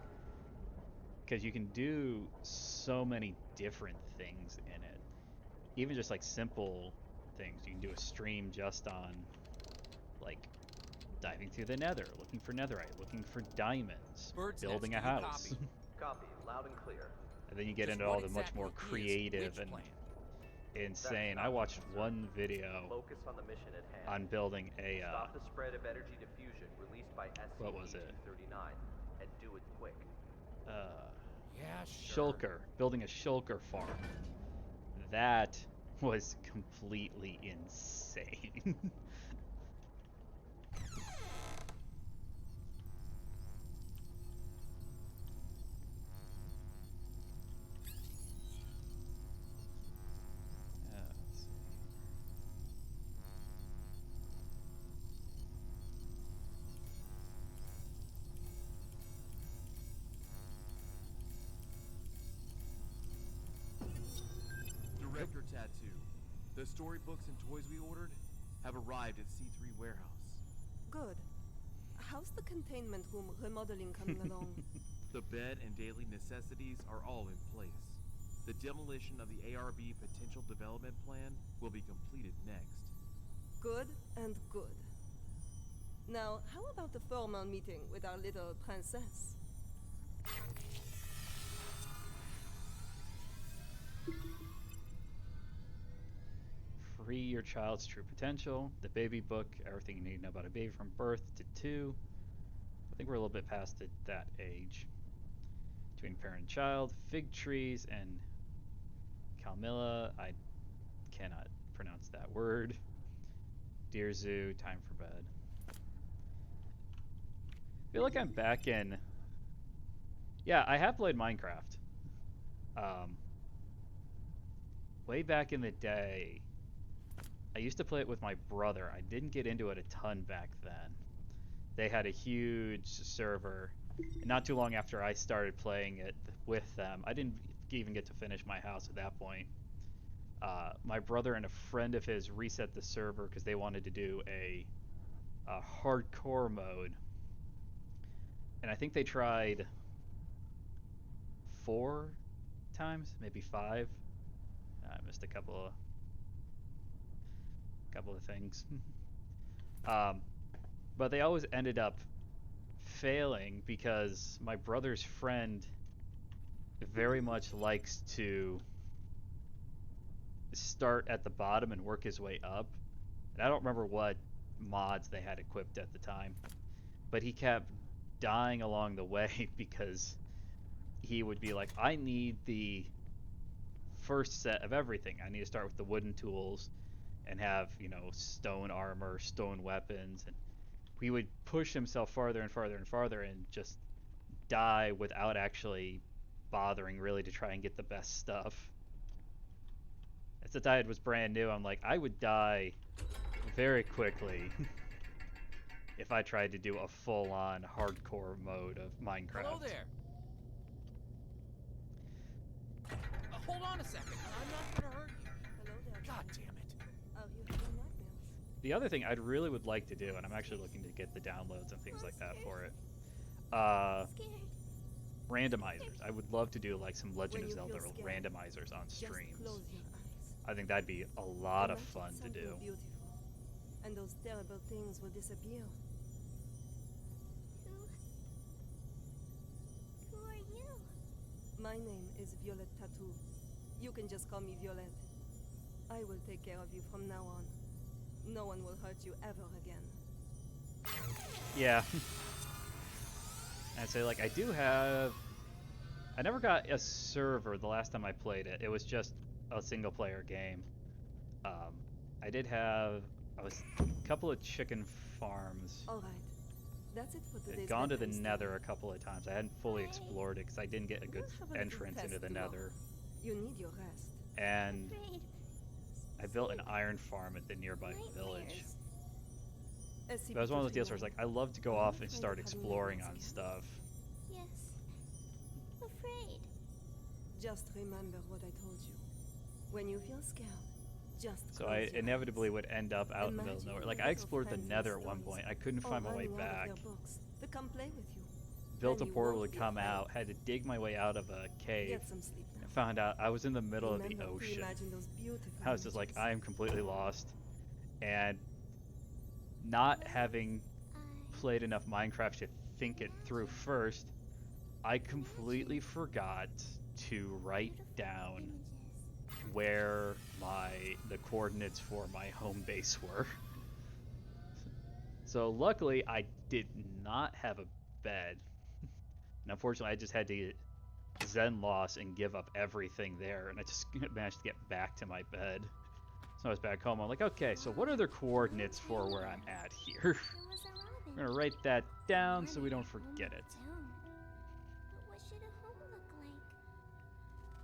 Because you can do so many different things in it. Even just like simple things. You can do a stream just on like diving through the nether, looking for netherite, looking for diamonds, building a house. Copy, loud and clear. And then you get into all the much more creative and insane. I watched one video Focus on the mission at hand. on building a Stop the spread of energy diffusion released by what was it? SCP-239 and do it quick. Yeah, sure. Shulker, building a shulker farm. That was completely insane. Director Tattoo. The storybooks and toys we ordered have arrived at C3 Warehouse. Good. How's the containment room remodeling coming along? The bed and daily necessities are all in place. The demolition of the ARB potential development plan will be completed next. Good and good. Now, how about the formal meeting with our little princess? Free your child's true potential. The baby book, everything you need to know about a baby from birth to 2. I think we're a little bit past that age. Between parent and child, fig trees, and Calmilla. I cannot pronounce that word. Deer Zoo, time for bed. I feel like I'm back in... Yeah, I have played Minecraft. Way back in the day, I used to play it with my brother. I didn't get into it a ton back then. They had a huge server. And not too long after I started playing it with them, I didn't even get to finish my house at that point. My brother and a friend of his reset the server because they wanted to do a hardcore mode. And I think they tried 4 times, maybe 5. I missed a couple of things. But they always ended up failing because my brother's friend very much likes to start at the bottom and work his way up. And I don't remember what mods they had equipped at the time, but he kept dying along the way because he would be like, I need the first set of everything. I need to start with the wooden tools and have, stone armor, stone weapons, and he would push himself farther and farther and farther and just die without actually bothering really to try and get the best stuff. As the diet was brand new, I'm like, I would die very quickly if I tried to do a full-on hardcore mode of Minecraft. Hello there. Hold on a second. I'm not gonna hurt you. Hello there. God damn it. Are you having nightmares? the other thing I'd really would like to do, and I'm actually looking to get the downloads and things like that for it. Randomizers. I would love to do like some Legend of Zelda randomizers on streams. I think that'd be a lot of fun to do. Beautiful, and those terrible things will disappear. Who are you? My name is Violet Tattoo. You can just call me Violet. I will take care of you from now on. No one will hurt you ever again. Yeah. I'd say, like, I do have... I never got a server the last time I played it. It was just a single-player game. I did have... a couple of chicken farms. All right. That's it for today's I'd gone to the bedtime Nether story. a couple of times. I hadn't fully explored it because I didn't get a good We'll have a little entrance test into the tomorrow. Nether. You need your rest. And I built an iron farm at the nearby village. That was one of those deals where it's like, I love to go off and start exploring on stuff. Yes. Afraid. Just remember what I told you. When you feel scared, just So close I your inevitably eyes. would end up out in the middle of nowhere. Like, I explored the Nether at one point. I couldn't find my way back. To come play with you. Built a And you portal won't to be come afraid. out. Had to dig my way out of a cave. Get some sleep now. And found out I was in the middle of the Remember to ocean. imagine those beautiful I was just like, images. I am completely lost. And not having played enough Minecraft to think it through first, I completely forgot to write down where the coordinates for my home base were. So luckily I did not have a bed. And unfortunately I just had to get Zen loss and give up everything there, and I just managed to get back to my bed. So I was back home. I'm like, okay, so what are the coordinates for where I'm at here? I'm gonna write that down so we don't forget it. But what should a home look like?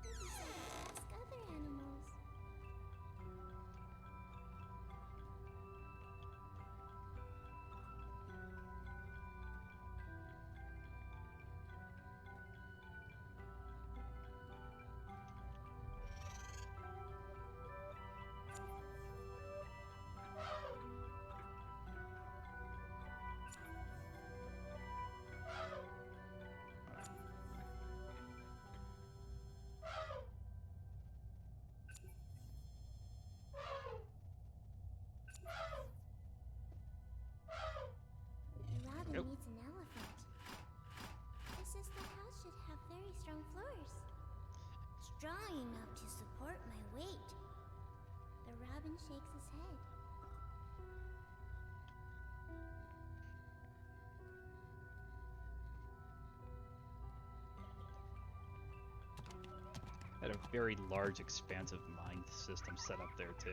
Maybe someone ask other animals. The robin Nope. needs an elephant. It says the house should have very strong floors. Strong enough to support my weight. The robin shakes his head. Had a very large, expansive mine system set up there too.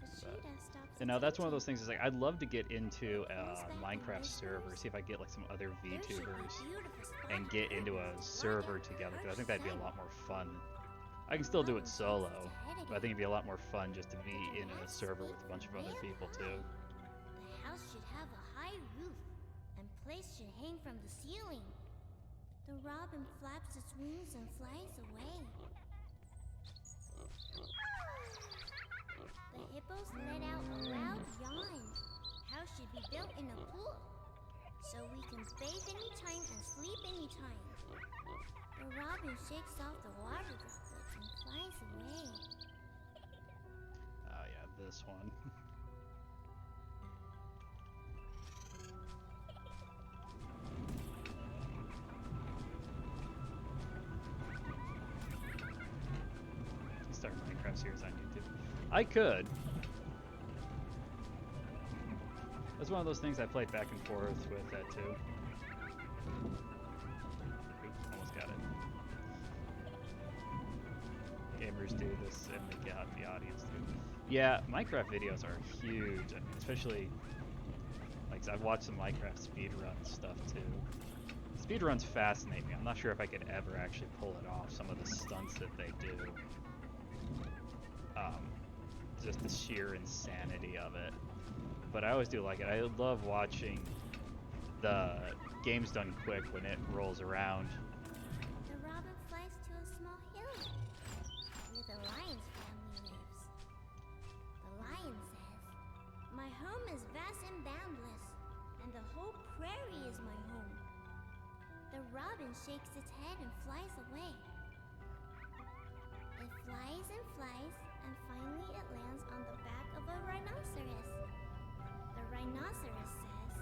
The cheetah stops. And now that's one of those things. Is like, I'd love to get into a Minecraft server, see if I get like some other VTubers and get into a server together. Because I think that'd be a lot more fun. I can still do it solo, but I think it'd be a lot more fun just to be in a server with a bunch of other people too. The house should have a high roof, and plates should hang from the ceiling. The robin flaps its wings and flies away. The hippos let out a loud yawn. House should be built in a pool, so we can bathe anytime and sleep anytime. The robin shakes off the water droplets and flies away. Oh yeah, this one. Start Minecraft series on YouTube. I could. That's one of those things I played back and forth with that too. Oops, almost got it. Gamers do this and they get the audience too. Yeah, Minecraft videos are huge, especially like I've watched some Minecraft speedrun stuff too. Speedruns fascinate me. I'm not sure if I could ever actually pull it off, some of the stunts that they do. Just the sheer insanity of it. But I always do like it. I love watching the games done quick when it rolls around. The robin flies to a small hill where the lion's family lives. robin shakes its head and flies away. It flies and flies, and finally it lands on the back of a rhinoceros. The rhinoceros says,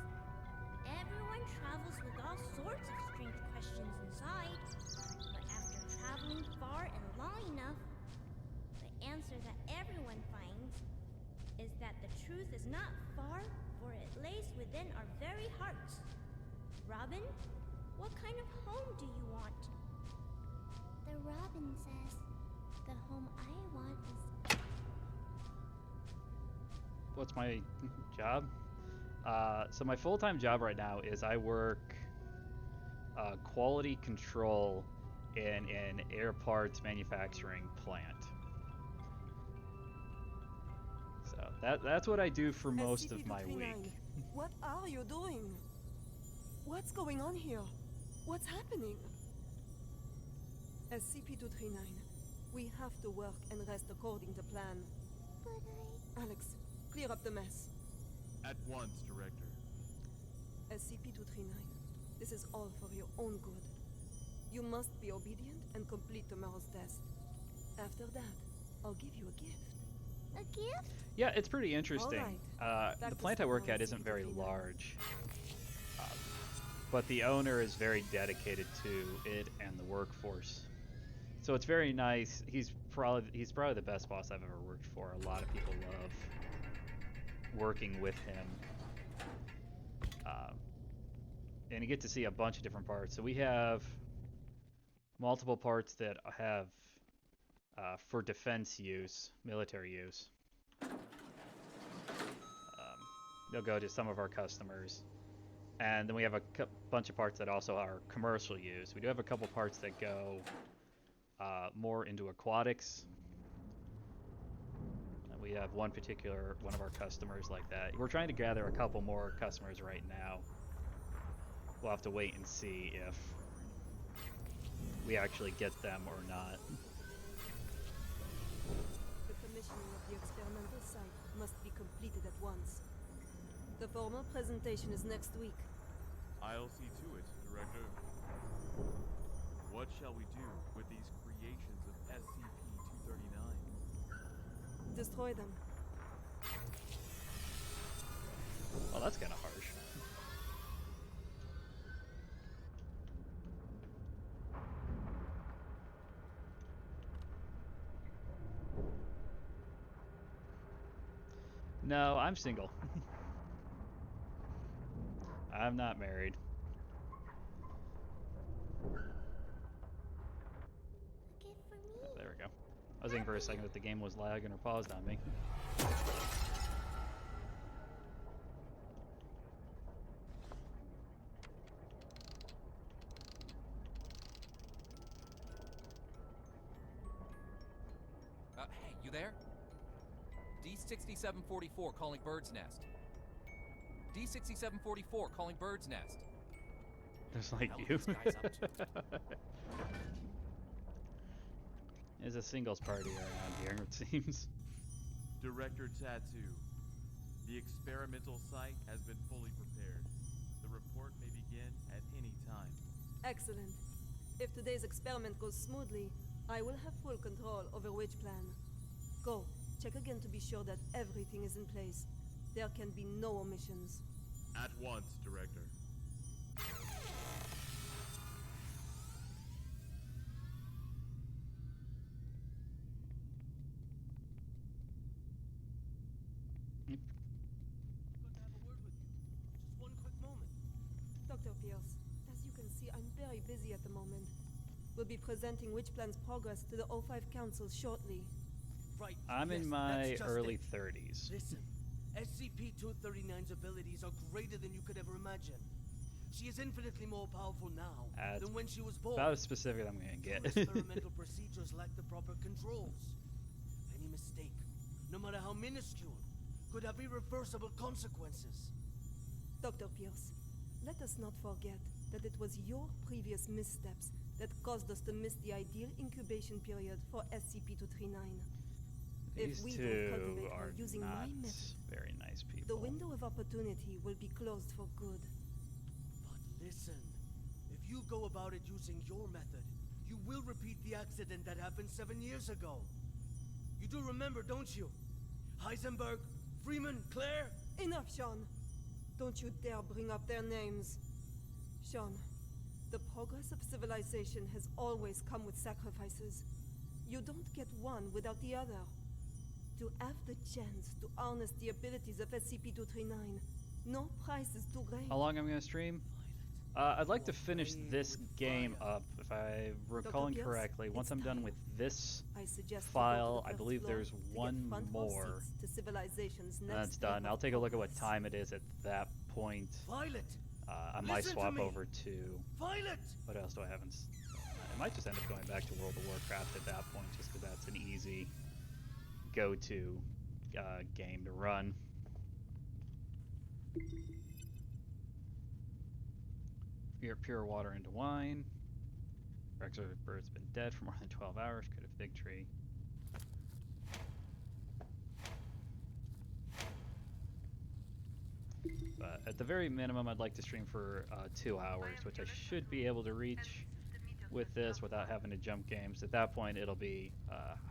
"Everyone travels with all sorts of strange questions inside, but after traveling far and long enough, the answer that everyone finds is that the truth is not far, for it lays within our very hearts. Robin, what kind of home do you want?" The robin says, "The home I want is..." What's my job? So my full-time job right now is I work quality control in an air parts manufacturing plant. So that's what I do for most of my week. What are you doing? What's going on here? What's happening? SCP-239, we have to work and rest according to plan. But Alex, clear up the mess. At once, Director. SCP-239, this is all for your own good. You must be obedient and complete tomorrow's test. After that, I'll give you a gift. A gift? Yeah, it's pretty interesting. Back The to plant I work school, at isn't very SCP-239. large, but the owner is very dedicated to it and the workforce. So it's very nice. He's probably the best boss I've ever worked for. A lot of people love working with him, and you get to see a bunch of different parts. So we have multiple parts that have for defense use, military use. They'll go to some of our customers. And then we have a bunch of parts that also are commercial use. We do have a couple parts that go more into aquatics. We have one of our customers like that. We're trying to gather a couple more customers right now. We'll have to wait and see if we actually get them or not. The commissioning of the experimental site must be completed at once. The formal presentation is next week. I'll see to it, Director. What shall we do with these creations of SCP-239? Destroy them. Well, that's kind of harsh. No, I'm single. I'm not married. There we go. I was thinking for a second that the game was lagging or paused on me. Hey, you there? D6744 calling Bird's Nest. D6744 calling Bird's Nest. Just like Hell, you. this guy's up to? There's a singles party around here, it seems. Director Tattoo, the experimental site has been fully prepared. The report may begin at any time. Excellent. If today's experiment goes smoothly, I will have full control over which plan. Go, check again to be sure that everything is in place. There can be no omissions. At once, Director. Just one quick moment. Dr. Pierce, as you can see, I'm very busy at the moment. We'll be presenting Witch Plan's progress to the O5 Council shortly. Right. I'm in yes, my that's just early it. 30s. Listen, SCP-239's abilities are greater than you could ever imagine. She is infinitely more powerful now than when she was born. About as specific as I'm gonna Your get. experimental procedures lack the proper controls. Any mistake, no matter how minuscule, could have irreversible consequences. Dr. Pierce, let us not forget that it was your previous missteps that caused us to miss the ideal incubation period for SCP-239. These If we two don't cultivate her are using not my method, very nice the people. window of opportunity will be closed for good. But listen, if you go about it using your method, you will repeat the accident that happened 7 years ago. You do remember, don't you? Heisenberg, Freeman, Claire? Enough, Sean. Don't you dare bring up their names. Sean, the progress of civilization has always come with sacrifices. You don't get one without the other. To have the chance to harness the abilities of SCP-239, no price is too great. How long I'm going to stream? I'd like to finish this game up, if I'm recalling Pierce, correctly. Once it's I'm done time. with this I suggest you go to file, the I first believe floor there's to get one front row more. seats to civilization's And next that's done. wave I'll of take a look at what progress. time it is at that point. Violet! I might Listen to swap me! over to... Violet! What else do I have? I might just end up going back to World of Warcraft at that point, just because that's an easy go-to game to run. Pure water into wine. Regular bird's been dead for more than 12 hours. Could a fig tree. But at the very minimum, I'd like to stream for 2 hours, which I should be able to reach with this without having to jump games. At that point, it'll be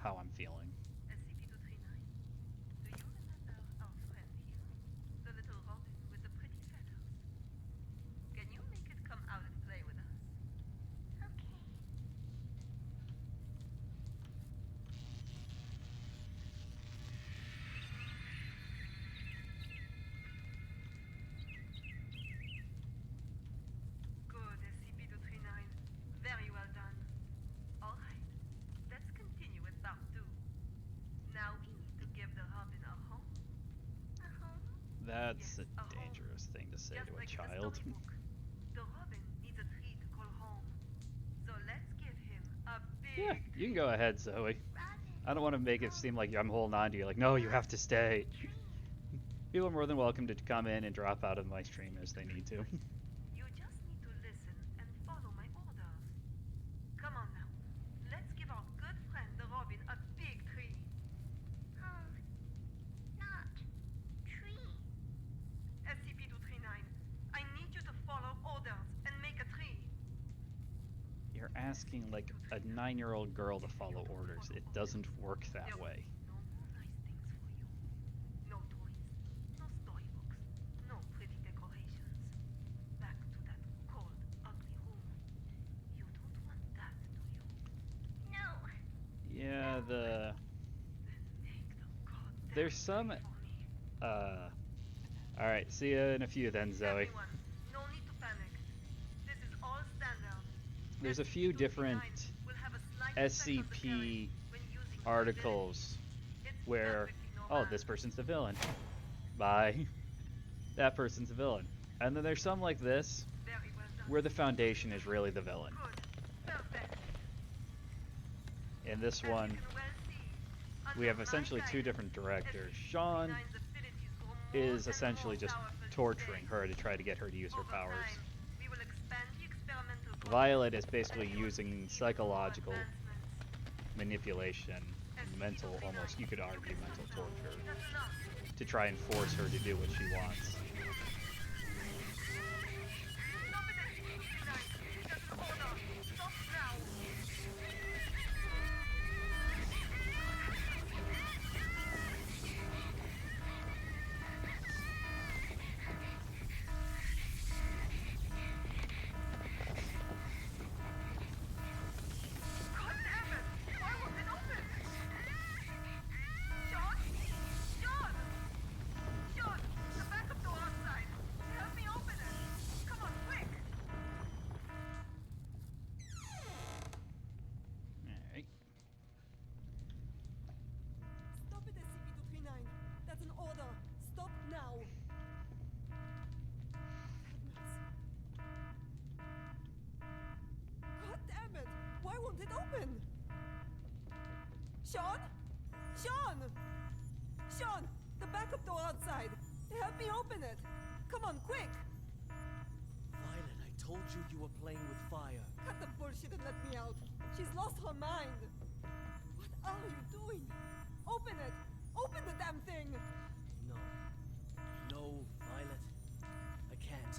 how I'm feeling. SCP-239, do you remember our friend here? The little robin with the pretty feathers? Can you make it come out and play with us? Okay. Good, SCP-239. Very well done. Alright, let's continue with part 2. Now we need to give the robin a home. A home? That's Yes, a dangerous thing to say Just to a like in the child. storybook. The robin needs a tree to call home. So let's give him a Yeah, big you can go ahead, Zoe. I don't want to make it seem like I'm holding on to you. Like, no, you have to stay. People are more than welcome to come in and drop out of my stream as they need to. You just need to listen and follow my orders. Come on now. Let's give our good friend the robin a big tree. Home. Not. Tree. SCP-239, I need you to follow orders and make a tree. You're asking like a 9-year-old girl to follow orders. It doesn't work that way. No more nice things for you. No toys, no storybooks, no pretty decorations. Back to that cold, ugly room. You don't want that, do you? No. Yeah, Then make the goddamn there's some tree for me. Alright, see you in a few then, Zoe. Everyone, no need to panic. This is all standard. There's a few different Will have a slight effect on the SCP carriage when using articles It's where, perfectly oh, normal. this person's the villain. Bye. That person's the villain. And then there's some like this, Very well done. where the Foundation is really the villain. Good. Perfect. In this As you one, can well see, we have under essentially my two guidance, different directors. SCP-239's Sean abilities grow more is and essentially more just powerful each torturing day. her to try to get her to use her Over powers. time, we will expand the experimental program Violet is basically and you will using see even more psychological advancements. manipulation, mental, almost, you could argue mental torture, That's enough. to try and force her to do what she wants. Stop it, SCP-239. That's an order. Stop now. God damn it! Why won't it open? Sean? Sean! Sean! The backup door outside. Help me open it. Come on, quick! Alright. Stop it, SCP-239. That's an order. Stop now. God damn it! Why won't it open? Sean? Sean! Sean! The backup door outside. Help me open it. Come on, quick! Violet, I told you you were playing with fire. Cut the bullshit and let me out. She's lost her mind. What are you doing? Open it! Open the damn thing! No. No, Violet. I can't.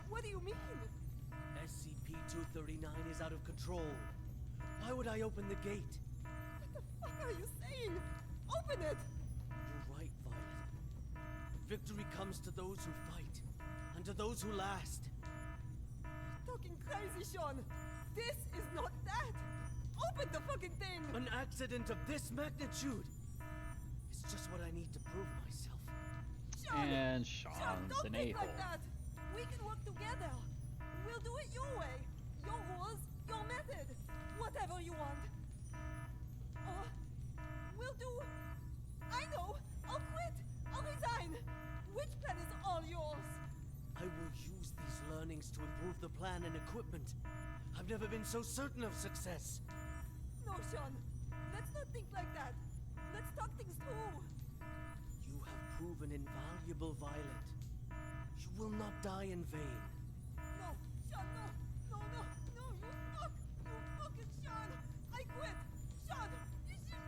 What do you mean? 239 is out of control. Why would I open the gate? What the fuck are you saying? Open it! You're right, Violet. Victory comes to those who fight, and to those who last. You're talking crazy, Sean. This is not that. Open the fucking thing! An accident of this magnitude! It's just what I need to prove myself. Sean! And Sean, Sean's don't an think a-hole. like that! We can work together! We'll do it your way! Your rules, your method! Whatever you want! Or we'll do... I know! I'll quit! I'll resign! Which plan is all yours? I will use these learnings to improve the plan and equipment. I've never been so certain of success. No, Sean. Let's not think like that. Let's talk things through. You have proven invaluable, Violet. You will not die in vain. No, Sean, no. No, no, no. You fuck. You fucking Sean. I quit. Sean, you should...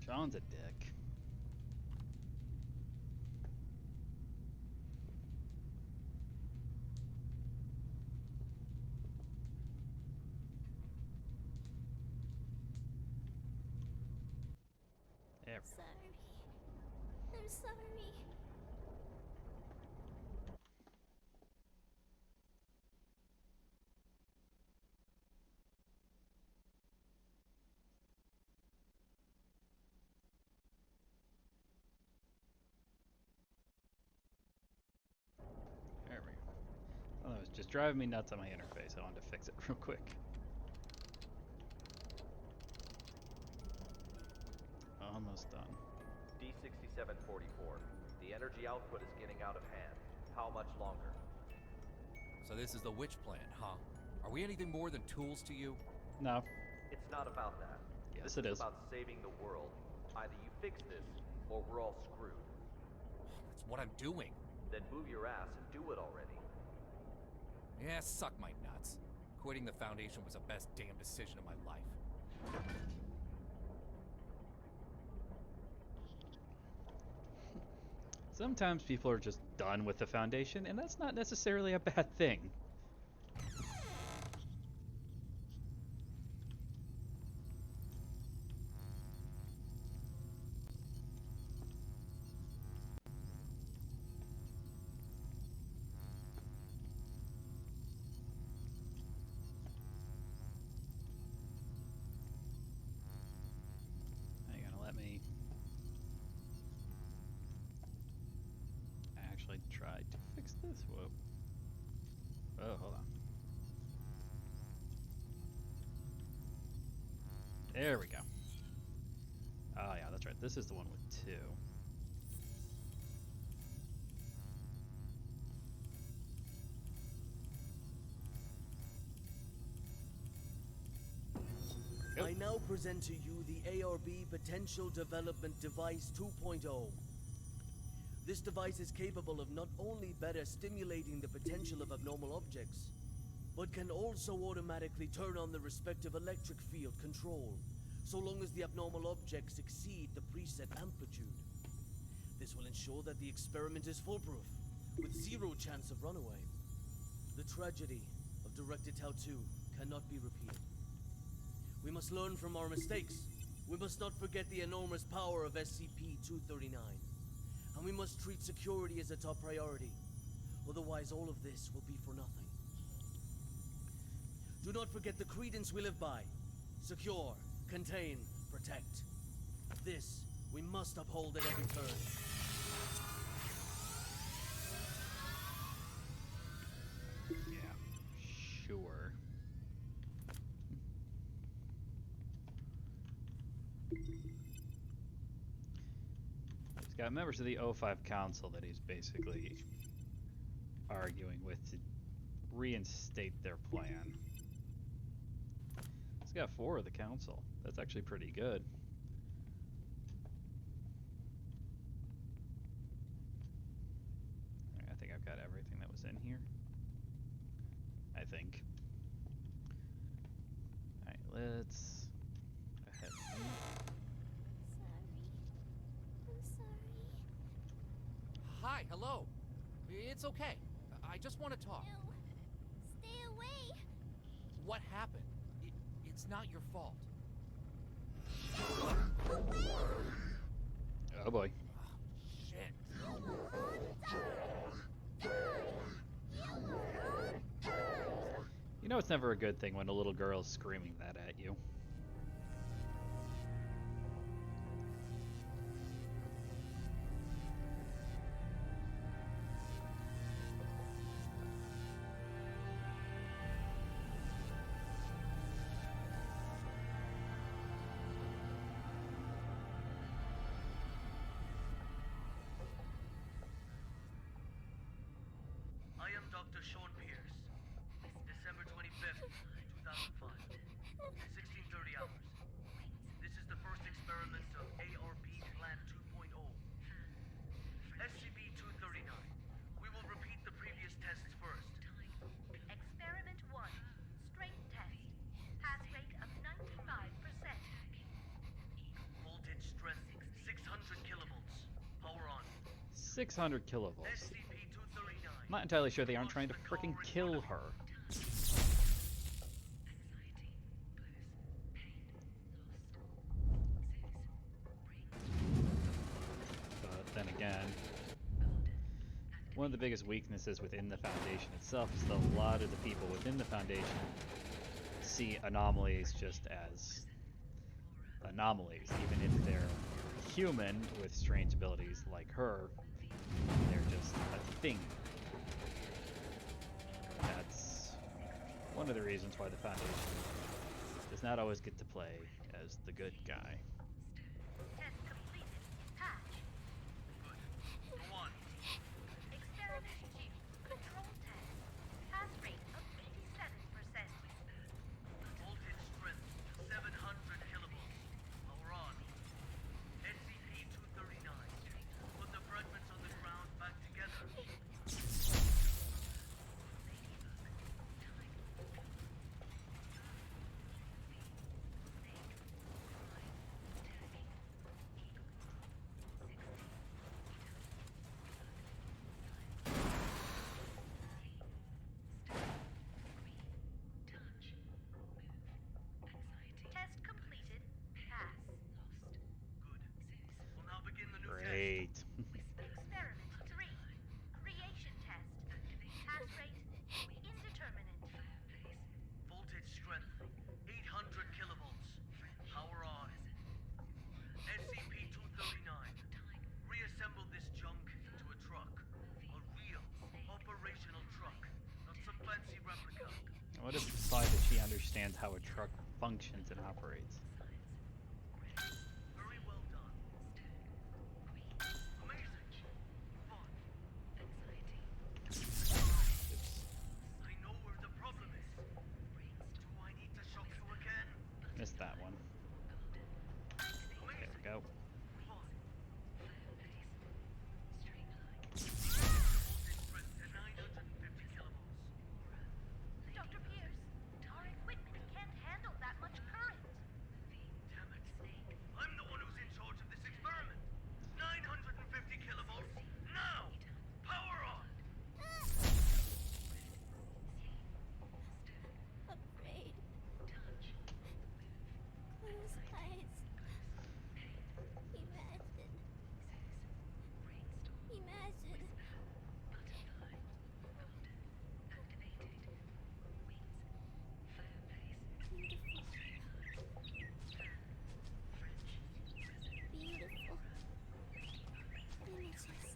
Sean's a dick. There we go. Sorry. I'm sorry. There we go. Oh, that was just driving me nuts on my interface. I wanted to fix it real quick. Almost done. D6744. The energy output is getting out of hand. How much longer? So this is the witch plan, huh? Are we anything more than tools to you? No. It's not about that. Yes, this it is. about saving the world. Either you fix this, or we're all screwed. That's what I'm doing. Then move your ass and do it already. Yeah, suck my nuts. Quitting the Foundation was the best damn decision of my life. Sometimes people are just done with the Foundation, and that's not necessarily a bad thing. Are you gonna let me actually try to fix this? Whoa. Oh, hold on. There we go. Oh yeah, that's right. This is the one with 2. I now present to you the ARB Potential Development Device 2.0. This device is capable of not only better stimulating the potential of abnormal objects, but can also automatically turn on the respective electric field control, so long as the abnormal objects exceed the preset amplitude. This will ensure that the experiment is foolproof, with 0 chance of runaway. The tragedy of Directed Tau 2 cannot be repeated. We must learn from our mistakes. We must not forget the enormous power of SCP-239. And we must treat security as a top priority. Otherwise, all of this will be for nothing. Do not forget the credence we live by. Secure, contain, protect. This we must uphold at every turn. Yeah, sure. He's got members of the O5 Council that he's basically arguing with to reinstate their plan. He's got 4 of the Council. That's actually pretty good. I think I've got everything that was in here. I think. Alright, let's go ahead. Sorry. I'm sorry. It's okay. I just want to talk. No. Stay away. What happened? It's not your fault. Oh boy. Shit. You know it's never a good thing when a little girl's screaming that at you. I am Dr. Sean Pierce. December 25th, 2005. 1630 hours. This is the first experiment of ARB Plan 2.0. SCP-239. We will repeat the previous tests first. Experiment 1. Strength test. Pass rate of 95%. Voltage strength 600 kilovolts. Power on. 600 kilovolts. SCP-239. I'm not entirely sure they aren't trying to freaking kill her. But then again, one of the biggest weaknesses within the Foundation itself is that a lot of the people within the Foundation see anomalies just as anomalies, even if they're human with strange abilities like her. They're just a thing. That's one of the reasons why the Foundation does not always get to play as the good guy. Test completed. Patch. Go on. Experiment 2. Control test. Pass rate of 87%. Voltage strength 700 kilovolts. Power on. SCP-239. Put the fragments on the ground back together. Test completed. Pass. Good. We'll now begin the new test. Great. Experiment 3. Creation test. Pass rate indeterminate. Voltage strength 800 kilovolts. Power on. SCP-239. Reassemble this junk into a truck. A real, operational truck. Not some fancy replica. What if it's implied that she understands how a truck functions and operates? Very well done. Amazing. Fun. I know where the problem is. Do I need to shock you again? Missed that one. There we go. Dr. Pierce, our equipment can't handle that much current. Damn it. I'm the one who's in charge of this experiment. 950 kilovolts. Now! Power on! Afraid. Close eyes. Imagine. Imagine. Beautiful. Images.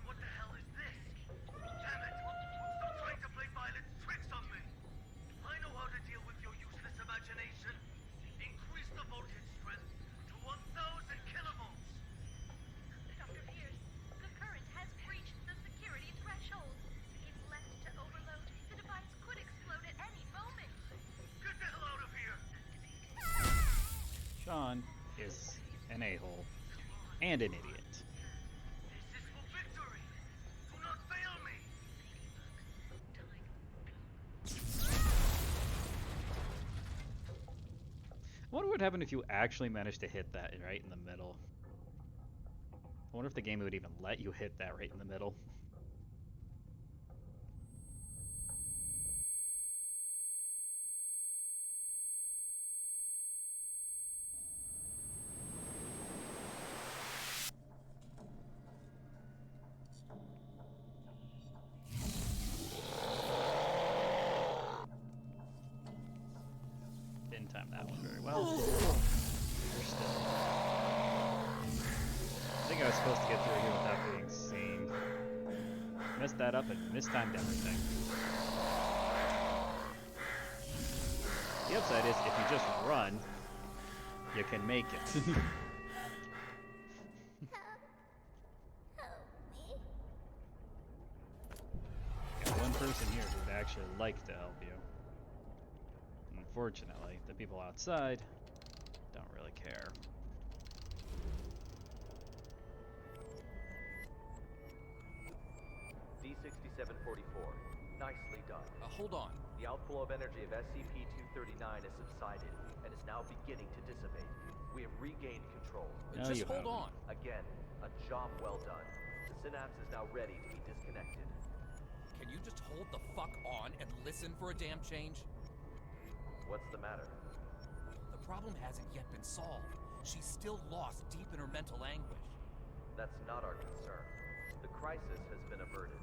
What the hell is this? Damn it! Stop trying to play violent tricks on me! I know how to deal with your useless imagination. Increase the voltage strength to 1000 kilovolts! Dr. Pierce, the current has breached the security threshold. If left to overload, the device could explode at any moment. Get the hell out of here! Sean is an a-hole and an idiot. This is for victory! Do not fail me! I wonder what would happen if you actually managed to hit that right in the middle. wonder if the game would even let you hit that right in the middle. Didn't time that one very well. You're still. I think I was supposed to get through here without being seen. Messed that up and mistimed everything. The upside is, if you just run, you can make it. Got one person here who would actually like to help you. Unfortunately, the people outside don't really care. D6744. Nicely done. Hold on. The outflow of energy of SCP-239 has subsided and is now beginning to dissipate. We have regained control. No, Just you hold haven't. on. Again, a job well done. The synapse is now ready to be disconnected. Can you just hold the fuck on and listen for a damn change? What's the matter? The problem hasn't yet been solved. She's still lost deep in her mental anguish. That's not our concern. The crisis has been averted.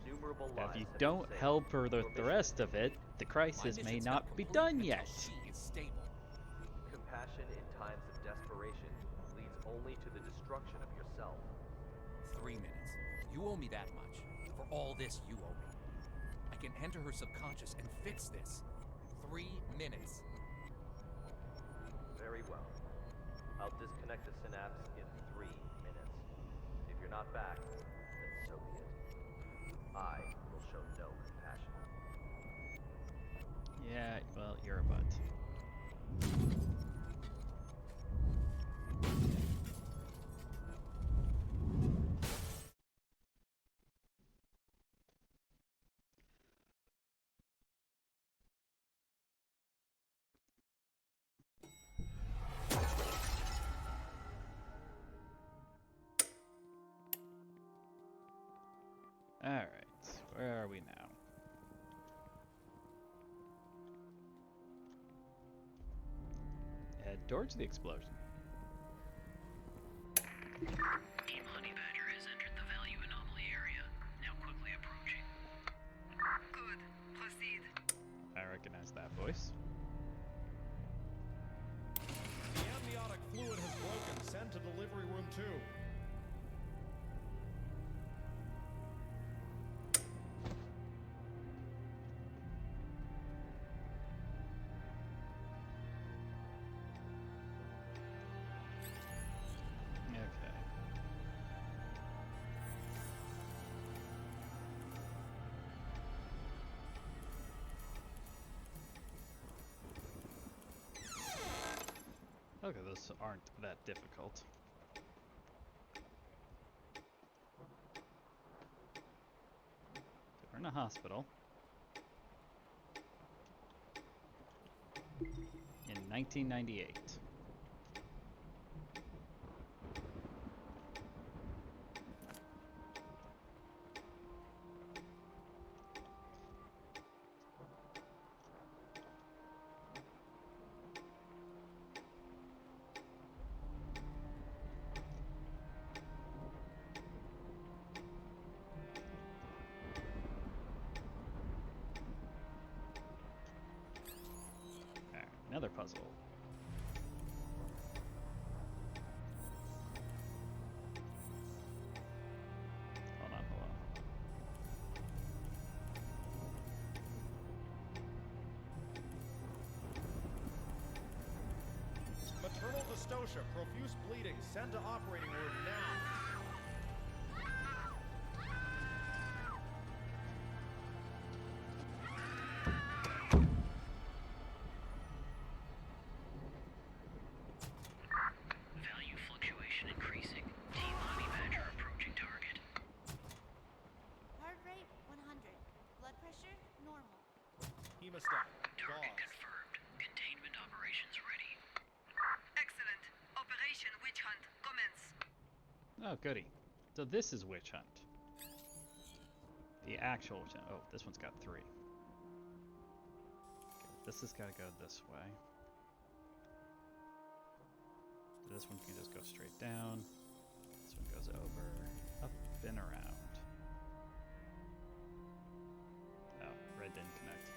Innumerable lives If you have don't been saved. help her the Your mission rest of it, the crisis may not be done yet. She is stable. Compassion in times of desperation leads only to the destruction of yourself. 3 minutes. You owe me that much. For all this, you owe me. I can enter her subconscious and fix this. 3 minutes. Very well. I'll disconnect the synapse in 3 minutes. If you're not back, then so be it. I will show no compassion. Yeah, well, you're a butt. Alright, where are we now? Head towards the explosion. Team Honey Badger has entered the value anomaly area, now quickly approaching. Good. Proceed. I recognize that voice. The amniotic fluid has broken. Send to delivery room 2. Okay. Okay, those aren't that difficult. We're in a hospital. In 1998. Alright, another puzzle. Hold on, hold on. Maternal dystocia, profuse bleeding. Send to operating room now. Value fluctuation increasing. Team Honey Badger approaching target. Heart rate 100. Blood pressure normal. Hemostat. Target Gauze. confirmed. Containment operations ready. Excellent. Operation Witch Hunt commence. Oh, goody. So this is Witch Hunt. The actual Witch Hunt. Oh, this one's got 3. Okay, this has got to go this way. This one can just go straight down. This one goes over, up, and around. Oh, red didn't connect.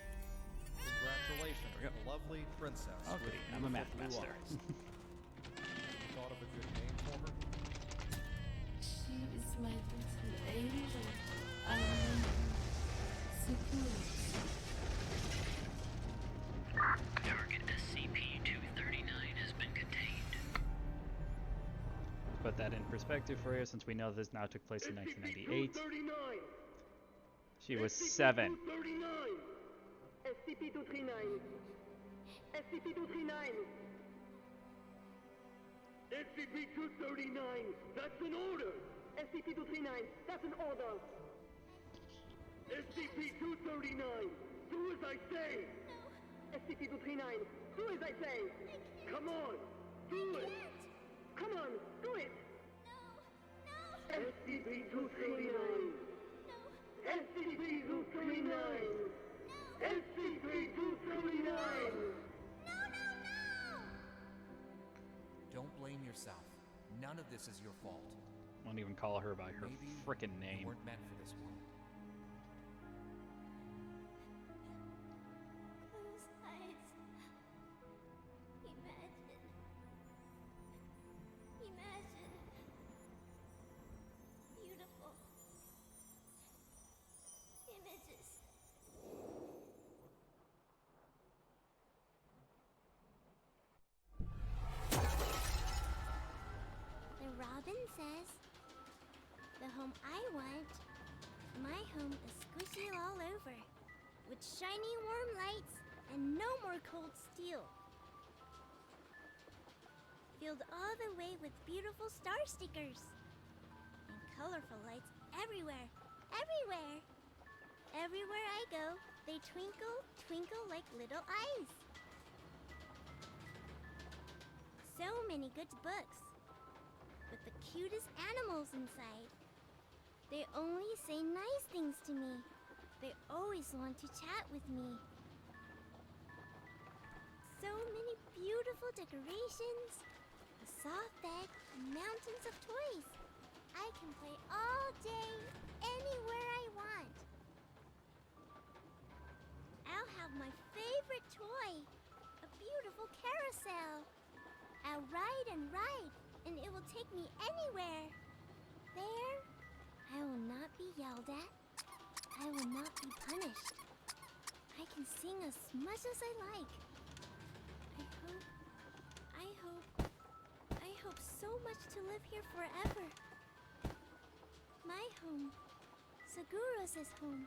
Congratulations, There we go. the lovely princess. Okay, with I'm a math beautiful blue master. eyes. Thought of a good name for her? She is my little angel. I name her Sakura. Target SCP-239 has been contained. Put that in perspective for you, since we know this now took place in 1998. She was 7. SCP-239. SCP-239. SCP-239. That's an order. SCP-239. That's an order. SCP-239. Do as I say. SCP-239. Do as I say. Come on. Do it. Come on. Do it. SCP-239. SCP-239. SCP-239. Don't blame yourself. None of this is your fault. Won't even call her by her Maybe frickin' you name. weren't meant for this world. Close eyes. Imagine. Imagine. Beautiful images. The robin says, the home I want, my home is squishy all over, with shiny warm lights and no more cold steel. Filled all the way with beautiful star stickers. And colorful lights everywhere, everywhere. Everywhere I go, they twinkle, twinkle like little eyes. So many good books, with the cutest animals inside. They only say nice things to me. They always want to chat with me. So many beautiful decorations, a soft bed, and mountains of toys. I can play all day, anywhere I want. I'll have my favorite toy, a beautiful carousel. I'll ride and ride, and it will take me anywhere. There, I will not be yelled at. I will not be punished. I can sing as much as I like. I hope so much to live here forever. My home, Seguros' home.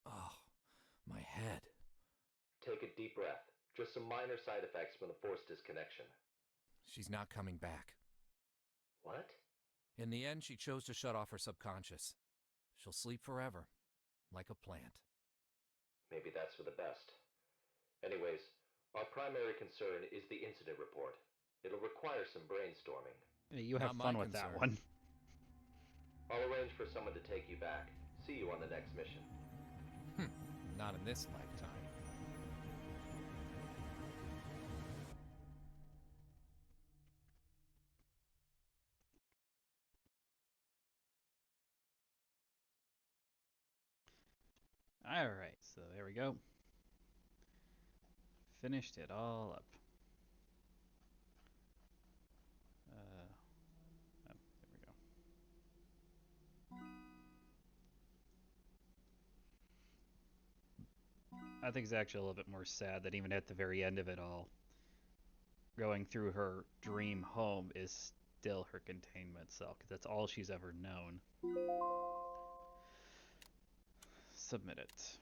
Oh, my head. Take a deep breath. Just some minor side effects from the force disconnection. She's not coming back. What? In the end, she chose to shut off her subconscious. She'll sleep forever, like a plant. Maybe that's for the best. Anyways, our primary concern is the incident report. It'll require some brainstorming. You have fun with that one. I'll arrange for someone to take you back. See you on the next mission. Not in this lifetime. Alright, so there we go. Finished it all up. Oh, there we go. I think it's actually a little bit more sad that even at the very end of it all, going through her dream home is still her containment cell, because that's all she's ever known. Submit it.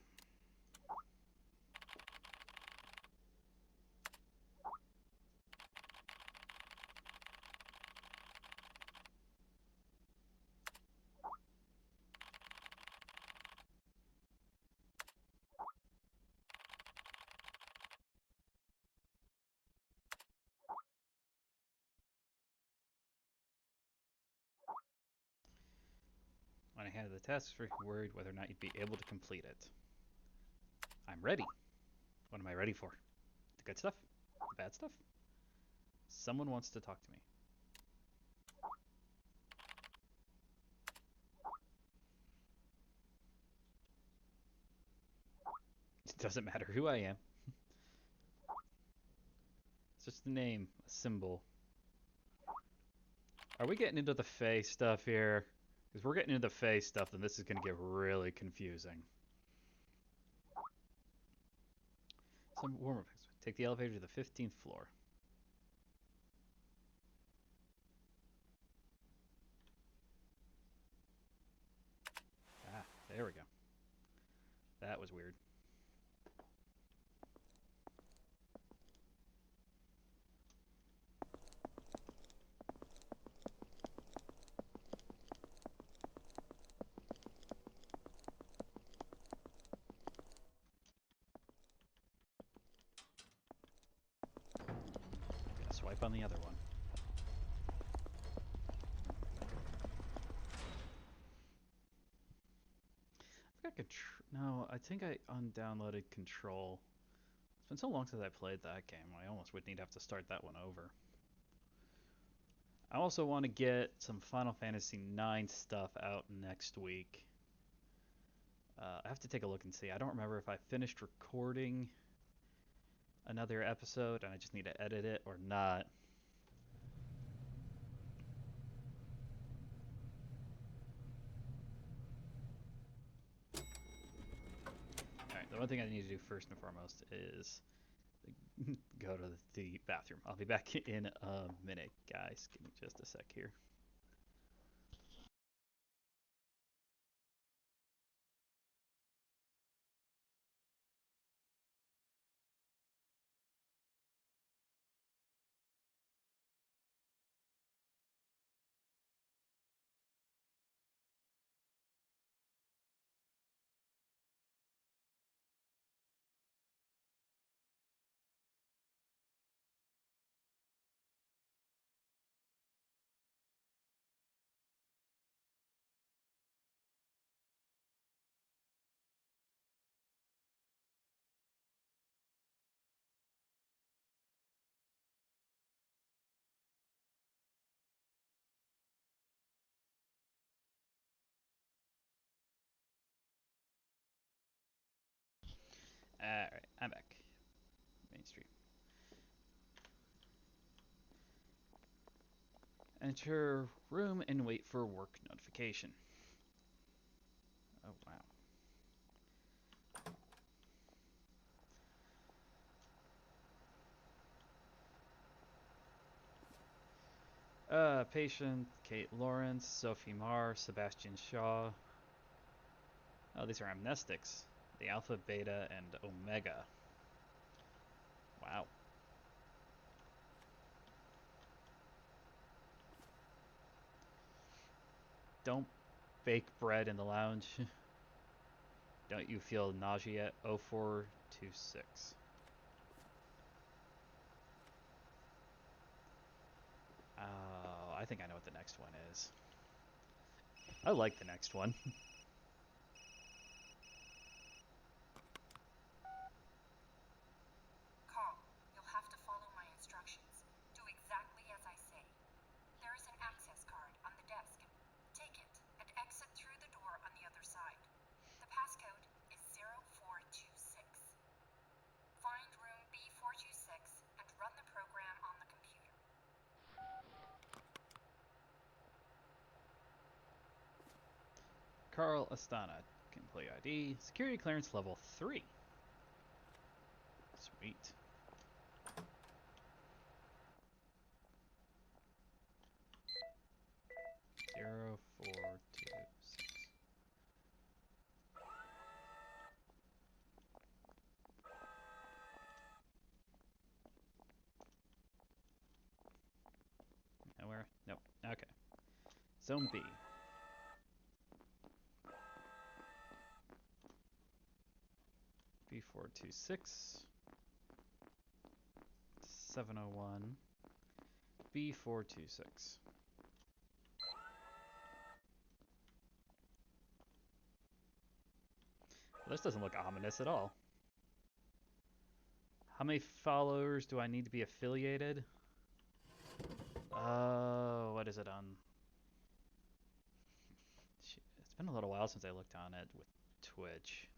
When I handed the task, I was worried whether or not you'd be able to complete it. I'm ready. What am I ready for? The good stuff? The bad stuff? Someone wants to talk to me. It doesn't matter who I am. It's just a name, a symbol. Are we getting into the Fae stuff here? Because we're getting into the Fae stuff, then this is going to get really confusing. Some warm-up. Take the elevator to the 15th floor. Ah, there we go. That was weird. Gonna swipe on the other one. I've got no, I think I undownloaded Control. It's been so long since I played that game, I almost would need to have to start that one over. I also want to get some Final Fantasy IX stuff out next week. I have to take a look and see. I don't remember if I finished recording another episode and I just need to edit it or not. Alright, the one thing I need to do first and foremost is go to the bathroom. I'll be back in a minute, guys. Give me just a sec here. Alright, I'm back. Main Street. Enter room and wait for work notification. Oh, wow. Patient, Kate Lawrence, Sophie Marr, Sebastian Shaw. Oh, these are amnestics. The Alpha, Beta, and Omega. Wow. Don't bake bread in the lounge. Don't you feel nausea? 0426. Oh, I think I know what the next one is. I like the next one. Carl, you'll have to follow my instructions. Do exactly as I say. There is an access card on the desk. Take it and exit through the door on the other side. The passcode is 0426. Find room B426 and run the program on the computer. Carl Astana. Employee ID. Security clearance level 3. Sweet. Zero, 4, 2, 6. Nowhere? Nope. Okay. Zone B. B426. 701. B426. This doesn't look ominous at all. How many followers do I need to be affiliated? What is it on? It's been a little while since I looked on it with Twitch.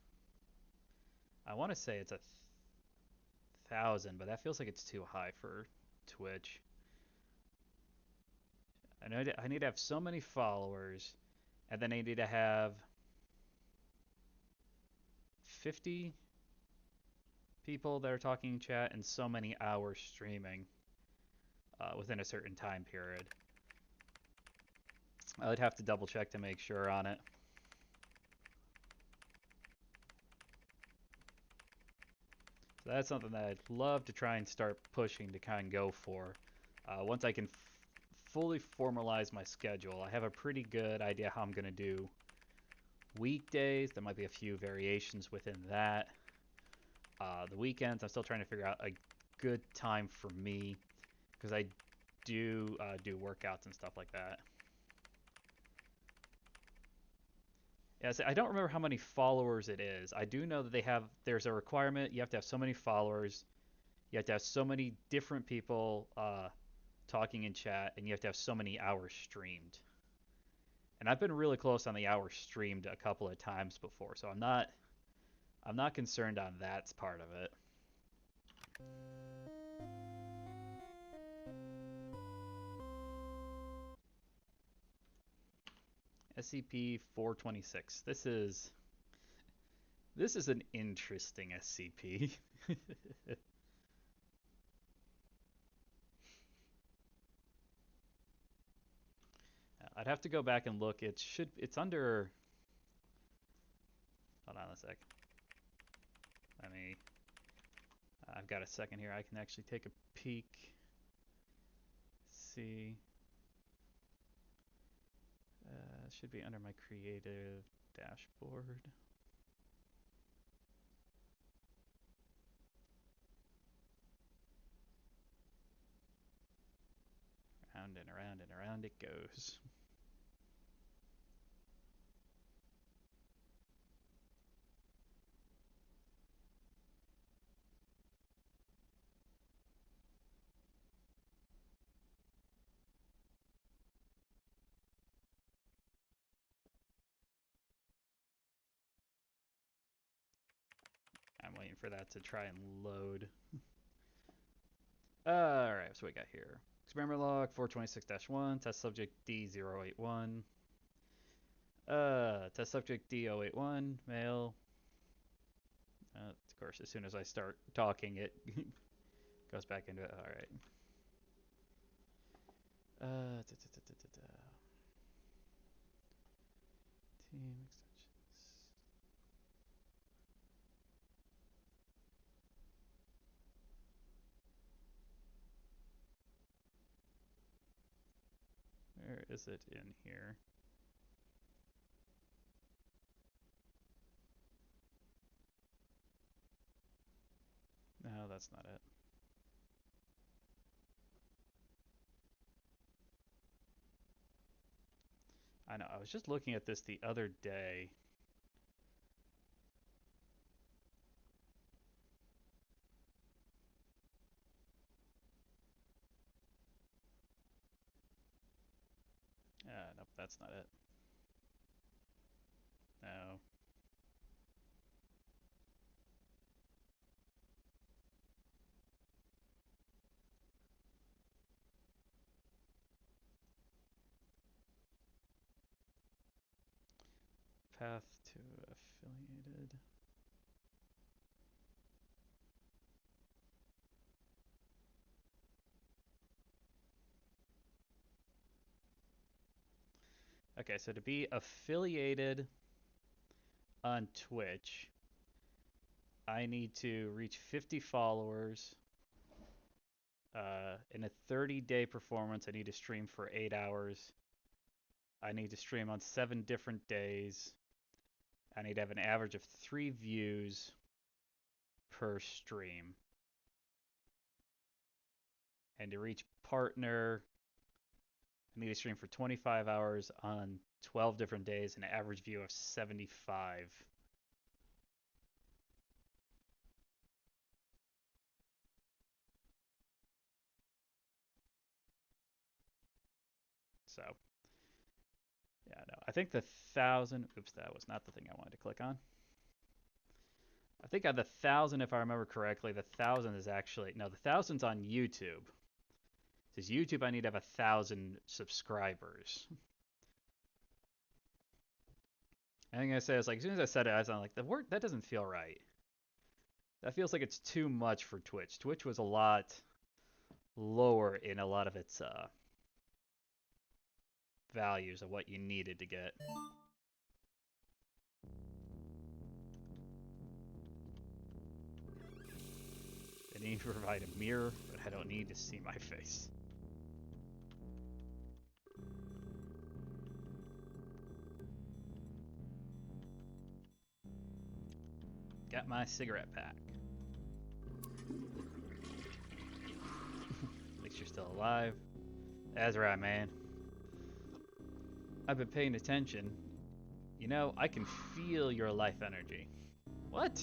I want to say it's 1,000, but that feels like it's too high for Twitch. I need to have so many followers, and then I need to have 50 people that are talking in chat and so many hours streaming within a certain time period. I would have to double check to make sure on it. So that's something that I'd love to try and start pushing to kind of go for. Once I can fully formalize my schedule, I have a pretty good idea how I'm going to do weekdays. There might be a few variations within that. The weekends, I'm still trying to figure out a good time for me because I do workouts and stuff like that. Yes, I don't remember how many followers it is. I do know that there's a requirement. You have to have so many followers. You have to have so many different people talking in chat, and you have to have so many hours streamed. And I've been really close on the hours streamed a couple of times before, so I'm not concerned on that part of it. SCP-426. This is an interesting SCP. I'd have to go back and look. It's under. Hold on a sec. I've got a second here. I can actually take a peek. See. Should be under my creative dashboard. Round and around and around it goes. I'm waiting for that to try and load. Alright, so what we got here. Experiment log 426-1, test subject D081. Test subject D081, male. Of course, as soon as I start talking, it goes back into it. Alright. Team extensions. Where is it in here? No, that's not it. I know, I was just looking at this the other day. Nope, that's not it. No. Path to affiliated. Okay, so to be affiliated on Twitch, I need to reach 50 followers. In a 30-day performance, I need to stream for 8 hours. I need to stream on 7 different days. I need to have an average of 3 views per stream. And to reach partner, I need to stream for 25 hours on 12 different days and an average view of 75. So, yeah, no. I think the 1,000. Oops, that was not the thing I wanted to click on. I think on the 1,000, if I remember correctly, the 1,000 is actually no. The 1,000's on YouTube. It says YouTube. I need to have 1,000 subscribers. I think I said it's like as soon as I said it, I was like the word that doesn't feel right. That feels like it's too much for Twitch. Twitch was a lot lower in a lot of its values of what you needed to get. They need to provide a mirror, but I don't need to see my face. Got my cigarette pack. At least you're still alive. That's right, man. I've been paying attention. You know, I can feel your life energy. What?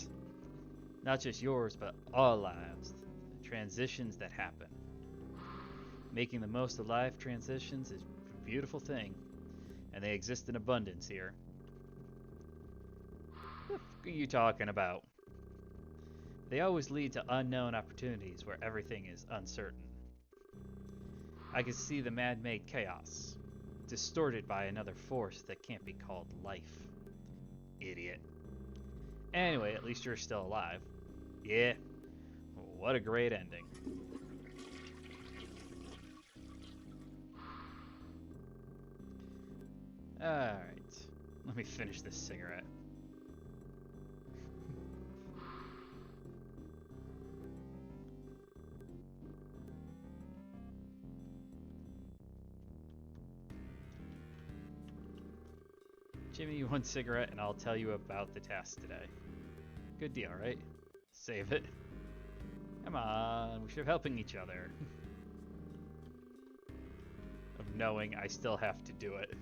Not just yours, but all lives. The transitions that happen. Making the most of life transitions is a beautiful thing, and they exist in abundance here. What are you talking about? They always lead to unknown opportunities where everything is uncertain. I can see the man-made chaos, distorted by another force that can't be called life. Idiot. Anyway, at least you're still alive. Yeah. What a great ending. Alright. Let me finish this cigarette. Jimmy, one cigarette and I'll tell you about the task today. Good deal, right? Save it. Come on, we should have helping each other. Of knowing I still have to do it.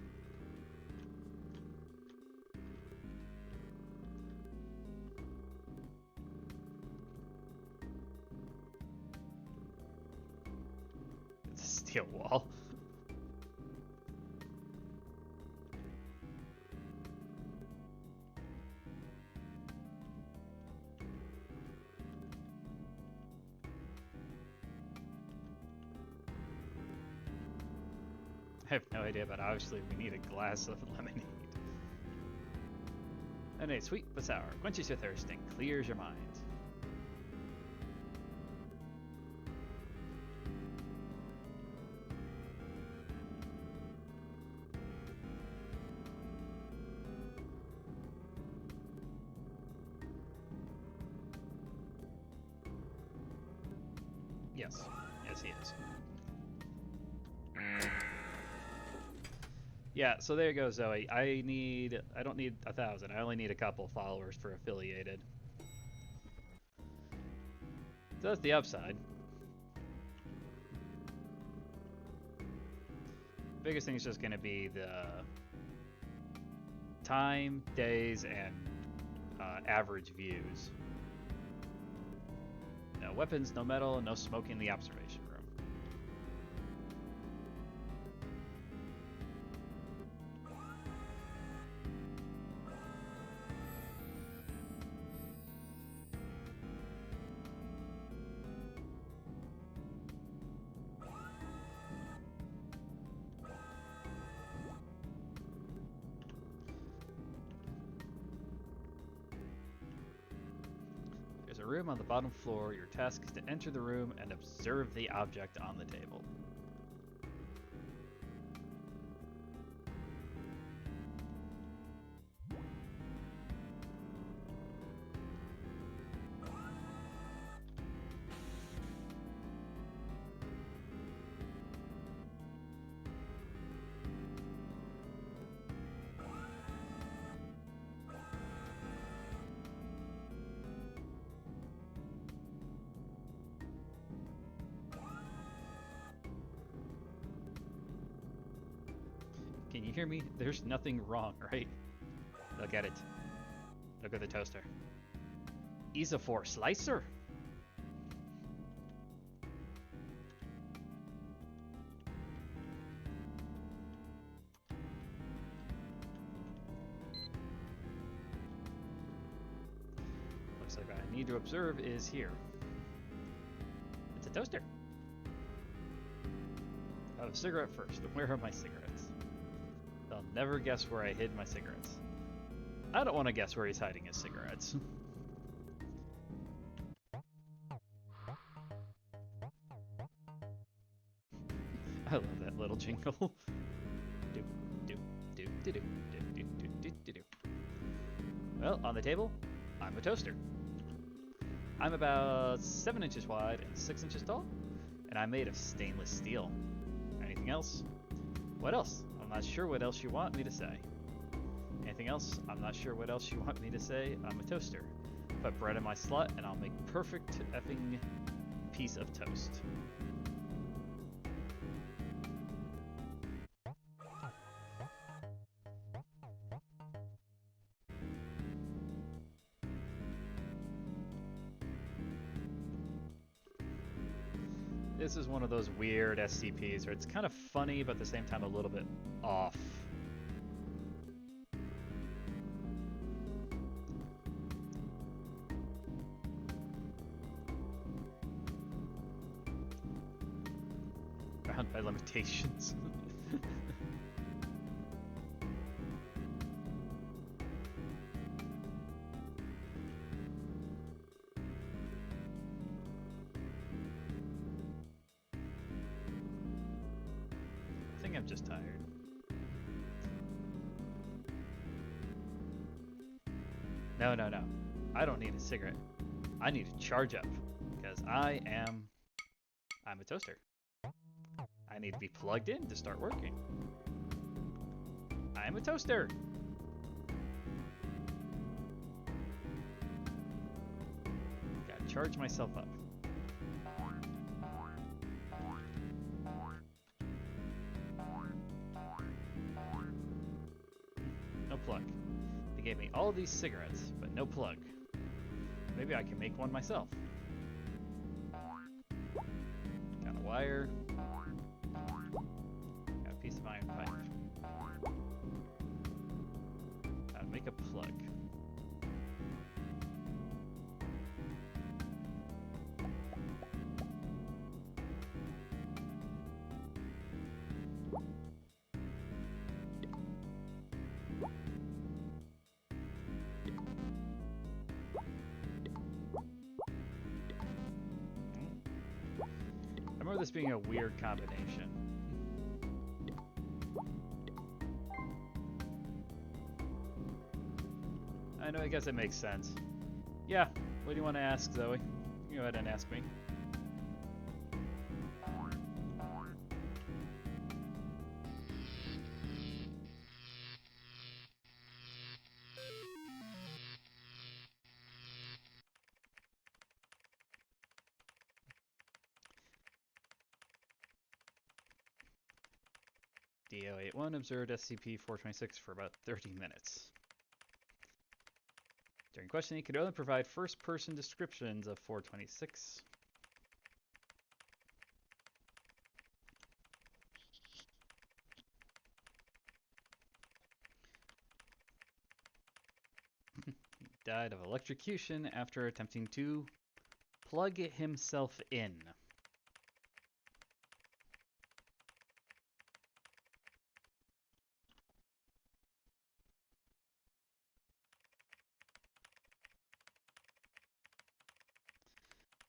It's a steel wall. I have no idea, but obviously we need a glass of lemonade. Lemonade, sweet but sour, quenches your thirst and clears your mind. Yes. Yes, he is. Yeah, so there you go, Zoe. I don't need 1,000. I only need a couple followers for affiliated. So that's the upside. Biggest thing is just going to be the time, days, and average views. No weapons, no metal, no smoking in the observation room. There's a room on the bottom floor. Your task is to enter the room and observe the object on the table. Can you hear me? There's nothing wrong, right? Look at it. Look at the toaster. Isafor slicer? looks like what I need to observe is here. It's a toaster. Oh, cigarette first. Where are my cigarettes? They'll never guess where I hid my cigarettes. I don't want to guess where he's hiding his cigarettes. I love that little jingle. Do, do, do, do, do, do, do, do, do, do. Well, on the table, I'm a toaster. I'm about 7 inches wide and 6 inches tall, and I'm made of stainless steel. Anything else? What else? I'm not sure what else you want me to say. Anything else? I'm not sure what else you want me to say. I'm a toaster. Put bread in my slot and I'll make perfect effing piece of toast. This is one of those weird SCPs where it's kind of funny, but at the same time a little bit off. Bound by limitations. I think I'm just tired. No, no, no. I don't need a cigarette. I need to charge up because I'm a toaster. I need to be plugged in to start working. I am a toaster. Gotta charge myself up. No plug. They gave me all these cigarettes, but no plug. Maybe I can make one myself. Got a wire. Got a piece of iron pipe. How to make a plug. I remember this being a weird combination. I know, I guess it makes sense. Yeah, what do you want to ask, Zoe? You go ahead and ask me. DO81 observed SCP-426 for about 30 minutes. During questioning, he could only provide first-person descriptions of 426. He died of electrocution after attempting to plug himself in.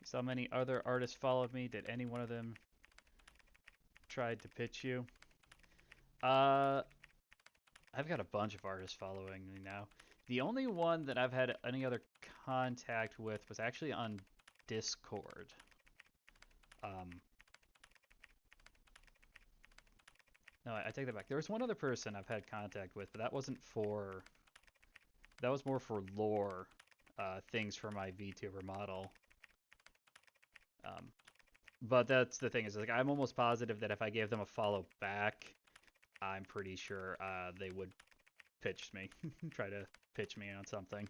Saw many other artists followed me. Did any one of them tried to pitch you? I've got a bunch of artists following me now. The only one that I've had any other contact with was actually on Discord. No, I take that back. There was one other person I've had contact with, but that wasn't for... That was more for lore things for my VTuber model. But that's the thing, is like I'm almost positive that if I gave them a follow back, I'm pretty sure they would pitch me, try to pitch me on something.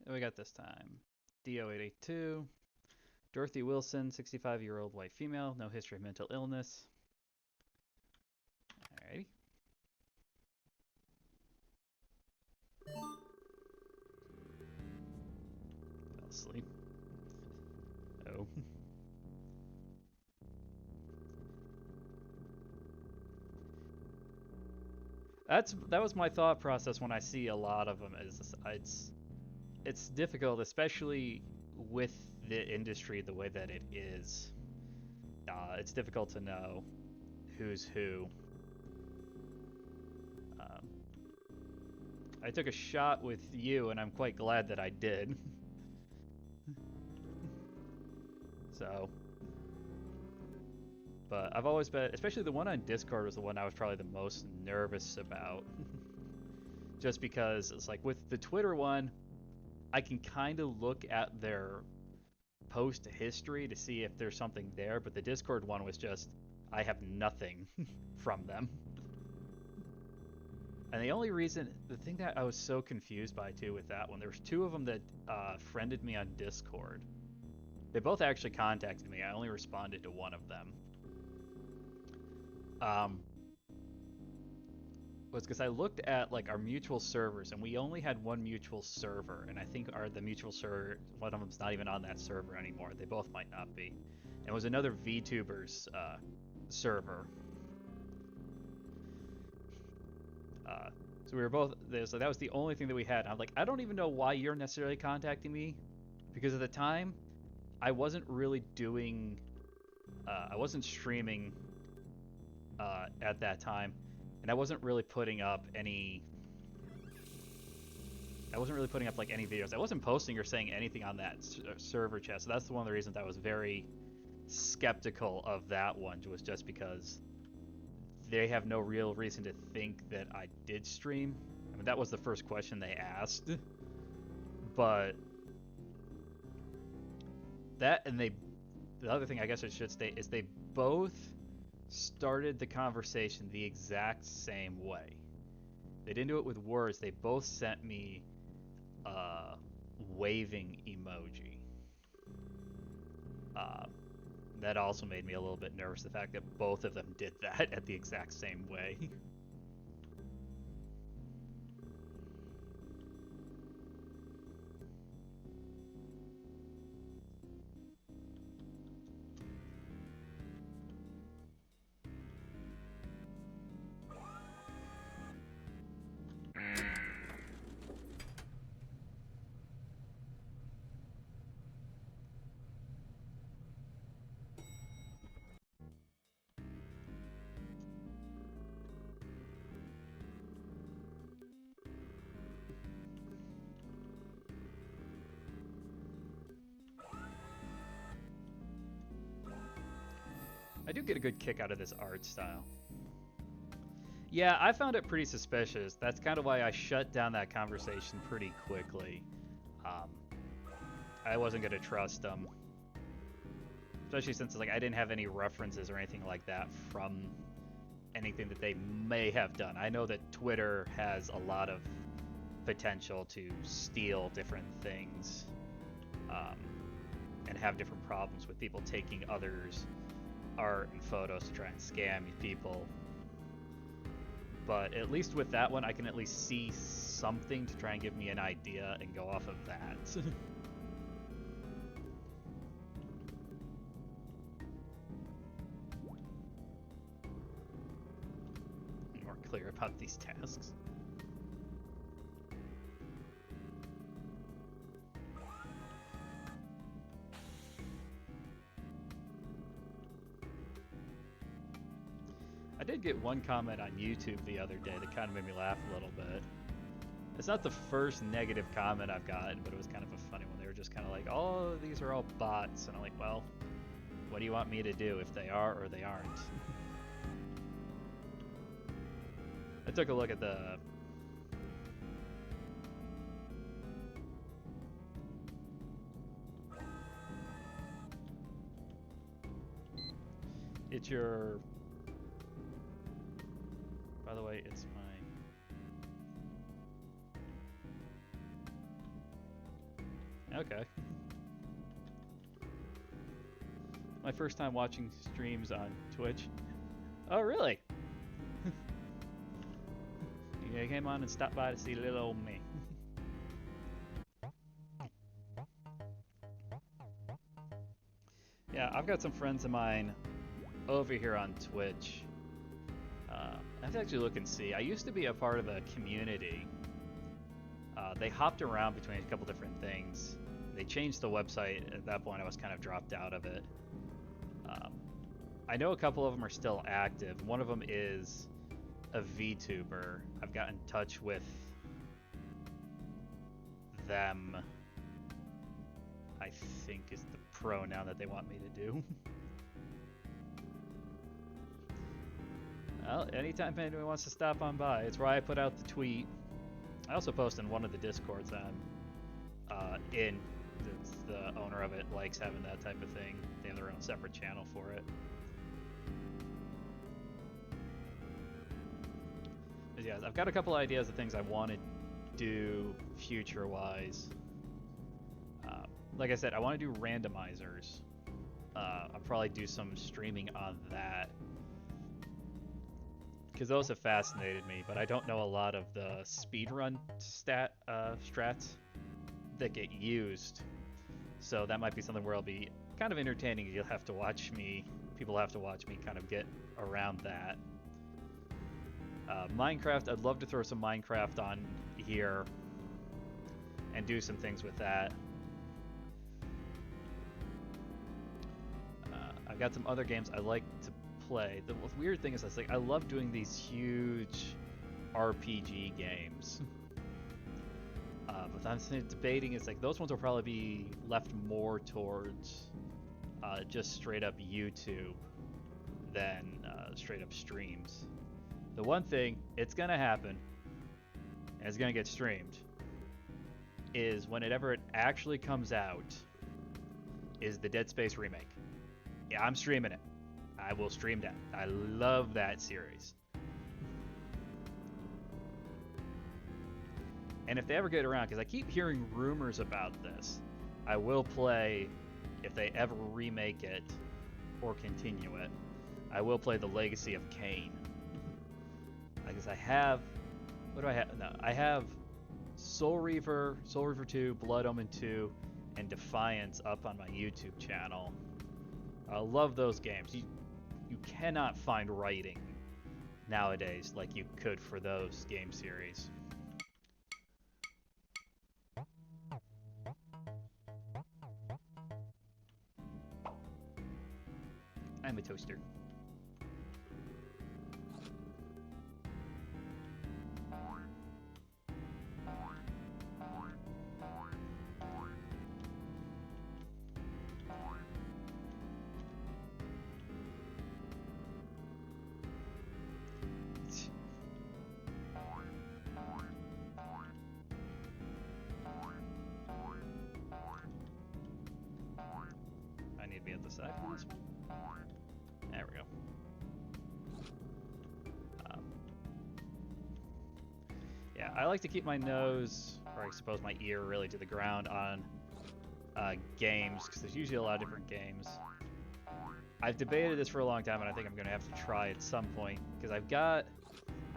What we got this time? DO882. Dorothy Wilson, 65-year-old white female, no history of mental illness. Alrighty. Fell asleep. Oh. That was my thought process when I see a lot of them. It's difficult, especially with the industry the way that it is. It's difficult to know who's who. I took a shot with you, and I'm quite glad that I did. So, but I've always been, especially the one on Discord was the one I was probably the most nervous about. Just because it's like with the Twitter one, I can kind of look at their post history to see if there's something there, but the Discord one was just, I have nothing from them. And the only reason, the thing that I was so confused by too with that one, there was two of them that friended me on Discord. They both actually contacted me. I only responded to one of them. Was because I looked at like our mutual servers, and we only had one mutual server, and I think the mutual server, one of them's not even on that server anymore. They both might not be. And it was another VTubers server. So we were both there. So that was the only thing that we had. And I'm like, I don't even know why you're necessarily contacting me, because at the time, I wasn't really doing. I wasn't streaming at that time. And I wasn't really putting up any. I wasn't really putting up like any videos. I wasn't posting or saying anything on that server chat. So that's one of the reasons I was very skeptical of that one. Was just because they have no real reason to think that I did stream. I mean, that was the first question they asked. But that, and the other thing I guess I should state is they both started the conversation the exact same way. They didn't do it with words. They both sent me a waving emoji. That also made me a little bit nervous, the fact that both of them did that at the exact same way. I do get a good kick out of this art style. Yeah, I found it pretty suspicious. That's kind of why I shut down that conversation pretty quickly. I wasn't going to trust them. Especially since like I didn't have any references or anything like that from anything that they may have done. I know that Twitter has a lot of potential to steal different things and have different problems with people taking others' art and photos to try and scam people. But at least with that one, I can at least see something to try and give me an idea and go off of that. More clear about these tasks. I did get one comment on YouTube the other day that kind of made me laugh a little bit. It's not the first negative comment I've gotten, but it was kind of a funny one. They were just kind of like, oh, these are all bots. And I'm like, well, what do you want me to do if they are or they aren't? I took a look at the... It's your... By the way, it's my... Okay. my first time watching streams on Twitch. Oh, really? You came on and stopped by to see little old me. Yeah, I've got some friends of mine over here on Twitch. I have to actually look and see. I used to be a part of a community. They hopped around between a couple different things. They changed the website. At that point, I was kind of dropped out of it. I know a couple of them are still active. One of them is a VTuber. I've got in touch with them. I think is the pronoun that they want me to do. Well, anytime anyone wants to stop on by, it's where I put out the tweet. I also post in one of the Discords that I'm in. The owner of it likes having that type of thing. They have their own separate channel for it. But yeah, I've got a couple ideas of things I want to do future-wise. Like I said, I want to do randomizers. I'll probably do some streaming on that. Because those have fascinated me, but I don't know a lot of the speedrun strats that get used. So that might be something where I'll be kind of entertaining. You'll have to watch me, people have to watch me kind of get around that. Minecraft, I'd love to throw some Minecraft on here and do some things with that. I've got some other games I like to play. The weird thing is, I love doing these huge RPG games. But I'm debating, it's like those ones will probably be left more towards just straight up YouTube than straight up streams. The one thing, it's gonna happen, and it's gonna get streamed, is whenever it actually comes out, is the Dead Space remake. Yeah, I'm streaming it. I will stream that. I love that series. And if they ever get around, because I keep hearing rumors about this, I will play, if they ever remake it or continue it, I will play the Legacy of Kain. Because I have, what do I have? No, I have Soul Reaver 2, Blood Omen 2, and Defiance up on my YouTube channel. I love those games. You cannot find writing nowadays like you could for those game series. I'm a toaster. I need to be at the side for this one. There we go. Yeah, I like to keep my nose, or I suppose my ear, really to the ground on games, because there's usually a lot of different games. I've debated this for a long time, and I think I'm going to have to try at some point, because I've got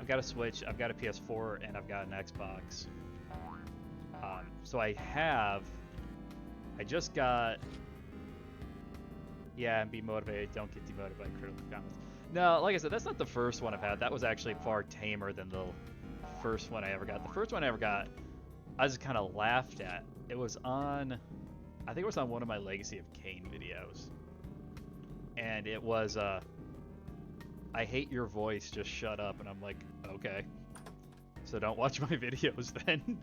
a Switch, I've got a PS4, and I've got an Xbox. So I just got... Yeah, and be motivated. Don't get demotivated by critical comments. No, like I said, that's not the first one I've had. That was actually far tamer than the first one I ever got. The first one I ever got, I just kind of laughed at. It was on, I think it was on one of my Legacy of Kain videos. And it was, I hate your voice, just shut up. And I'm like, okay. So don't watch my videos then.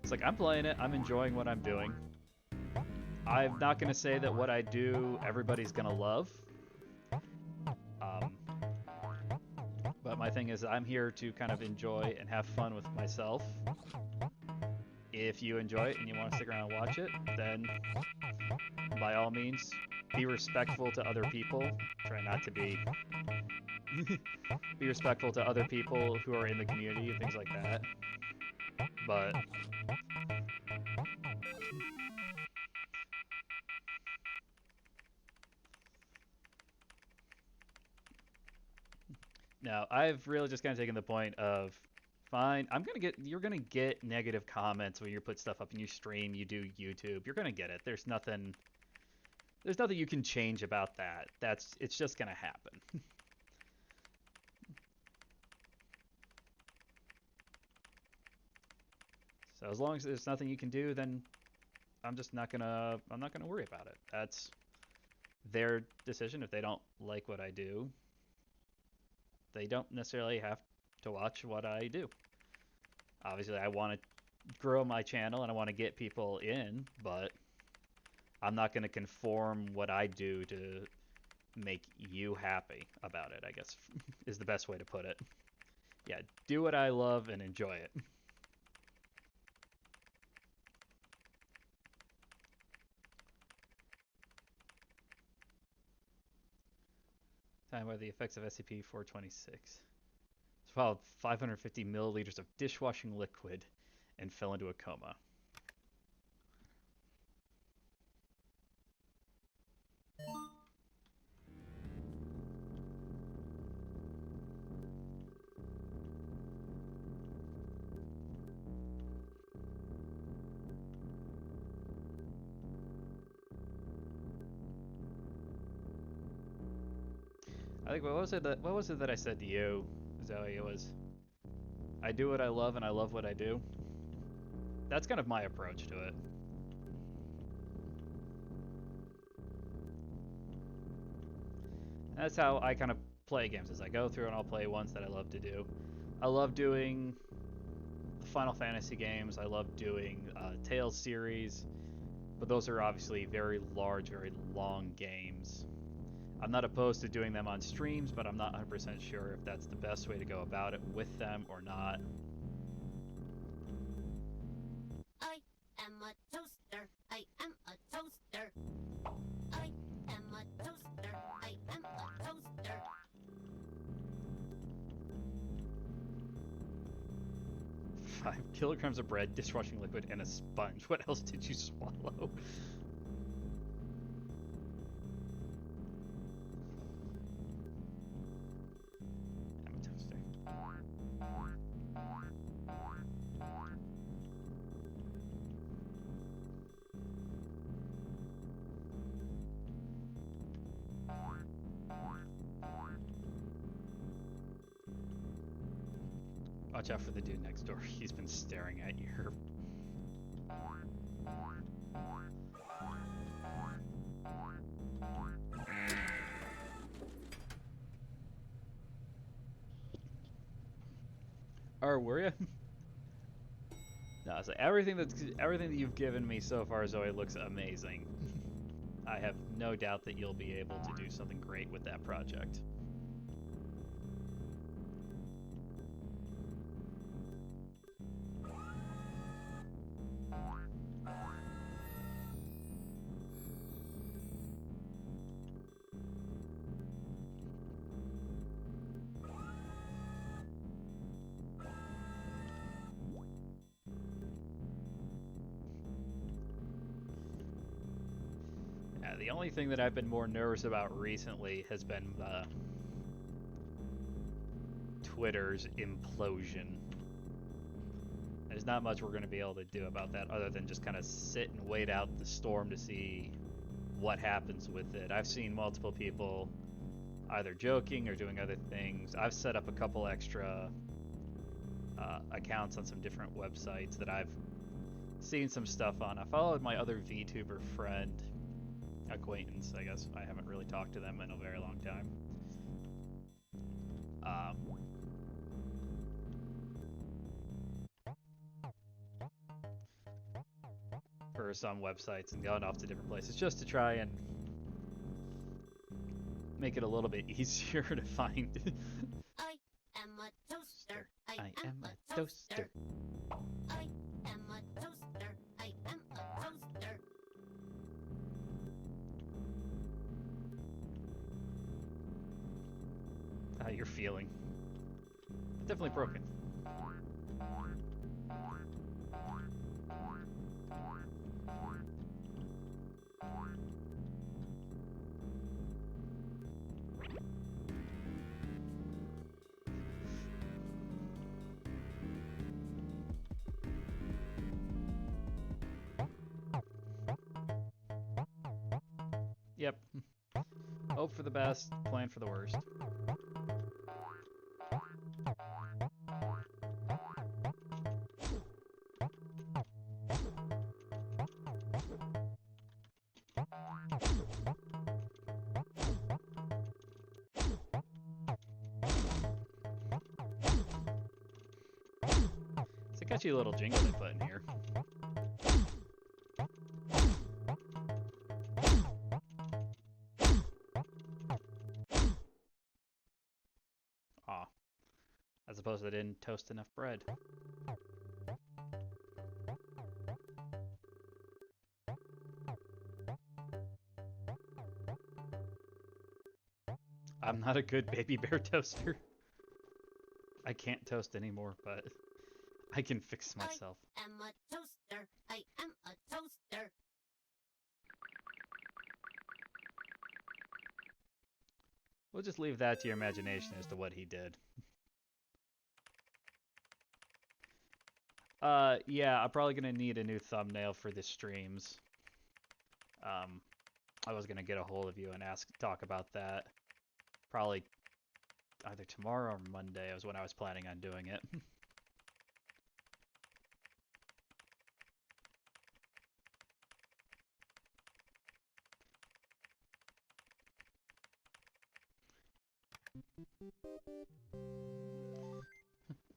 It's like, I'm playing it, I'm enjoying what I'm doing. I'm not going to say that what I do everybody's going to love. But my thing is, I'm here to kind of enjoy and have fun with myself. If you enjoy it and you want to stick around and watch it, then by all means, be respectful to other people. Try not to be... be respectful to other people who are in the community and things like that. But... No, I've really just kind of taken the point of, fine, you're gonna get negative comments when you put stuff up and you stream, you do YouTube. You're gonna get it. There's nothing you can change about that. It's just gonna happen. So as long as there's nothing you can do, then I'm not gonna worry about it. That's their decision. If they don't like what I do, they don't necessarily have to watch what I do. Obviously, I want to grow my channel and I want to get people in, but I'm not going to conform what I do to make you happy about it, I guess, is the best way to put it. Yeah, do what I love and enjoy it. Time by the effects of SCP-426. Swallowed 550 milliliters of dishwashing liquid and fell into a coma. I think what was it that I said to you, Zoe? It was, I do what I love and I love what I do. That's kind of my approach to it. That's how I kind of play games, is I go through and I'll play ones that I love to do. I love doing the Final Fantasy games. I love doing Tales series, but those are obviously very large, very long games. I'm not opposed to doing them on streams, but I'm not 100% sure if that's the best way to go about it with them or not. I am a toaster. I am a toaster. I am a toaster. I am a toaster. 5 kilograms of bread, dishwashing liquid, and a sponge. What else did you swallow? Watch out for the dude next door. He's been staring at your... Or were you? No, so everything that you've given me so far, Zoe, looks amazing. I have no doubt that you'll be able to do something great with that project. The only thing that I've been more nervous about recently has been Twitter's implosion. There's not much we're going to be able to do about that other than just kind of sit and wait out the storm to see what happens with it. I've seen multiple people either joking or doing other things. I've set up a couple extra accounts on some different websites that I've seen some stuff on. I followed my other VTuber friend, acquaintance, I guess. I haven't really talked to them in a very long time. For some websites and gone off to different places just to try and make it a little bit easier to find. I am a toaster. I am a toaster. I am a toaster. I am a toaster. How you're feeling. Definitely broken. Hope for the best, plan for the worst. It's a catchy little jingle they put in here. Aw. I suppose they didn't toast enough bread. I'm not a good baby bear toaster. I can't toast anymore, but I can fix myself. I am a toaster. I am a toaster. We'll just leave that to your imagination as to what he did. Yeah, I'm probably gonna need a new thumbnail for the streams. I was gonna get a hold of you and talk about that. Probably either tomorrow or Monday was when I was planning on doing it.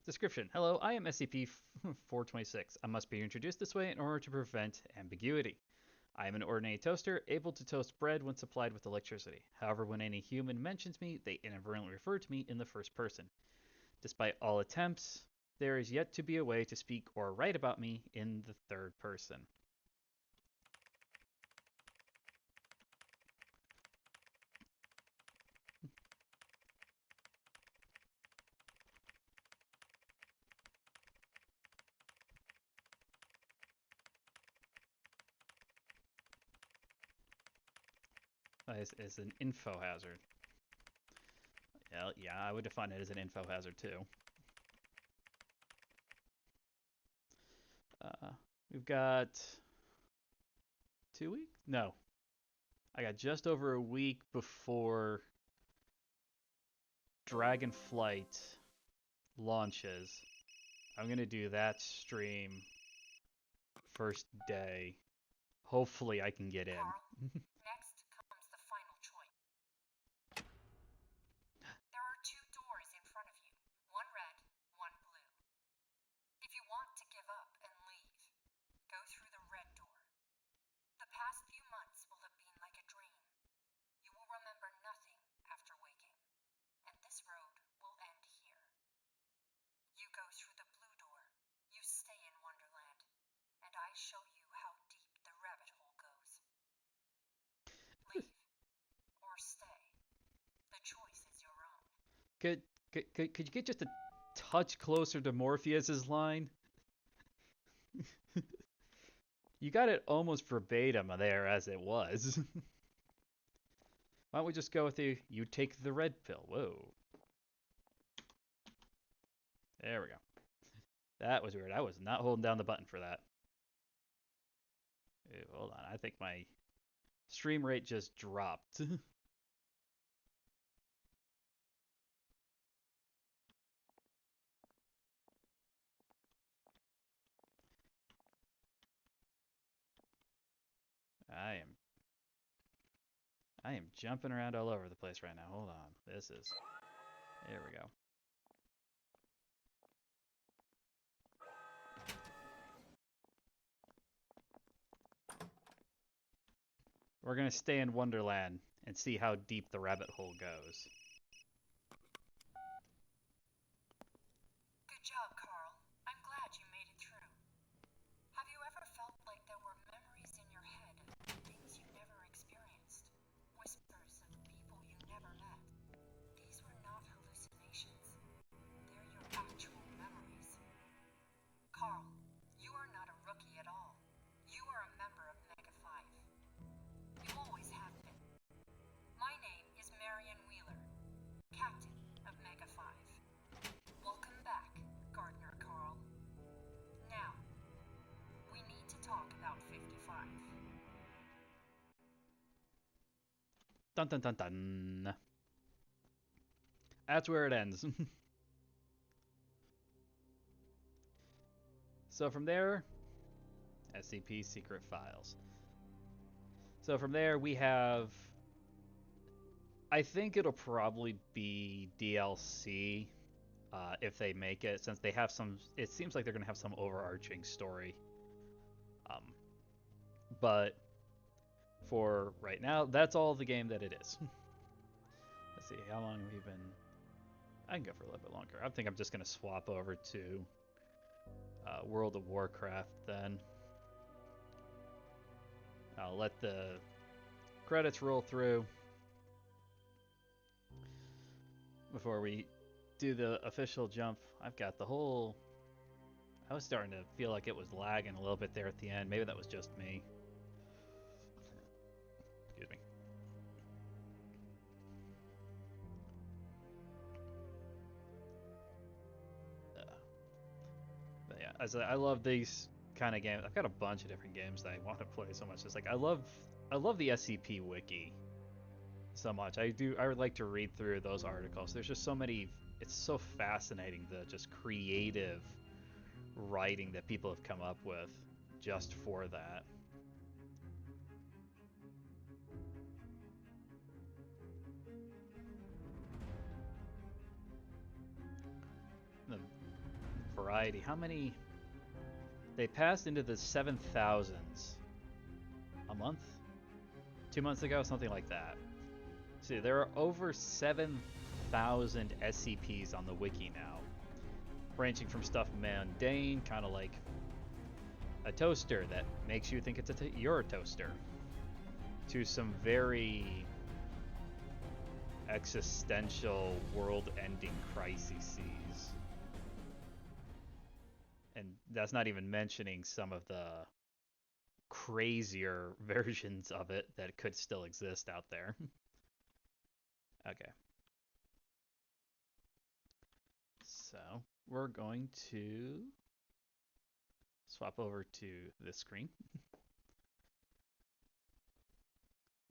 Description. Hello, I am SCP-426. I must be introduced this way in order to prevent ambiguity. I am an ordinary toaster, able to toast bread when supplied with electricity. However, when any human mentions me, they inadvertently refer to me in the first person. Despite all attempts, there is yet to be a way to speak or write about me in the third person. Is an info hazard. Yeah, I would define it as an info hazard too. We've got 2 weeks? No. I got just over a week before Dragonflight launches. I'm gonna do that stream first day. Hopefully I can get in. Next comes the final choice. There are 2 doors in front of you, one red, one blue. If you want to give up and leave, go through the red door. The past few months will have been like a dream. You will remember nothing after waking, and this road will end here. You go through the blue door. You stay in Wonderland, and I show you how deep the rabbit hole goes. Leave or stay. The choice is your own. Could you get just a touch closer to Morpheus's line? You got it almost verbatim there as it was. Why don't we just go with you take the red pill. Whoa. There we go. That was weird. I was not holding down the button for that. Ew, hold on. I think my stream rate just dropped. I am jumping around all over the place right now. Hold on. There we go. We're gonna stay in Wonderland and see how deep the rabbit hole goes. Good job, Carl. I'm glad you made it through. Have you ever felt like there were memories in your head of things you never experienced? Whispers of people you never met? These were not hallucinations. They're your actual memories. Carl, you are not a rookie at all. You are a member of Mega 5. You always have been. My name is Marion Wheeler, Dun dun dun dun. That's where it ends. So from there, SCP Secret Files. So from there, we have. I think it'll probably be DLC if they make it, since they have some. It seems like they're going to have some overarching story. But for right now, that's all the game that it is. Let's see, how long have we been? I can go for a little bit longer. I think I'm just going to swap over to World of Warcraft then. I'll let the credits roll through before we do the official jump. I've got the whole... I was starting to feel like it was lagging a little bit there at the end. Maybe that was just me. Excuse me. But yeah, I love these kind of games. I've got a bunch of different games that I want to play so much. It's like I love the SCP wiki so much. I would like to read through those articles. There's just so many. It's so fascinating, the just creative writing that people have come up with just for that. The variety. How many? They passed into the 7,000s a month, 2 months ago, something like that. See, there are over 7,000 SCPs on the wiki now, ranging from stuff mundane, kind of like a toaster that makes you think it's your toaster, to some very existential, world-ending crises. And that's not even mentioning some of the crazier versions of it that could still exist out there. Okay. So we're going to swap over to this screen.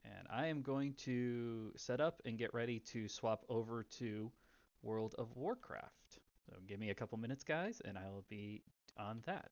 And I am going to set up and get ready to swap over to World of Warcraft. So give me a couple minutes, guys, and I will be on that.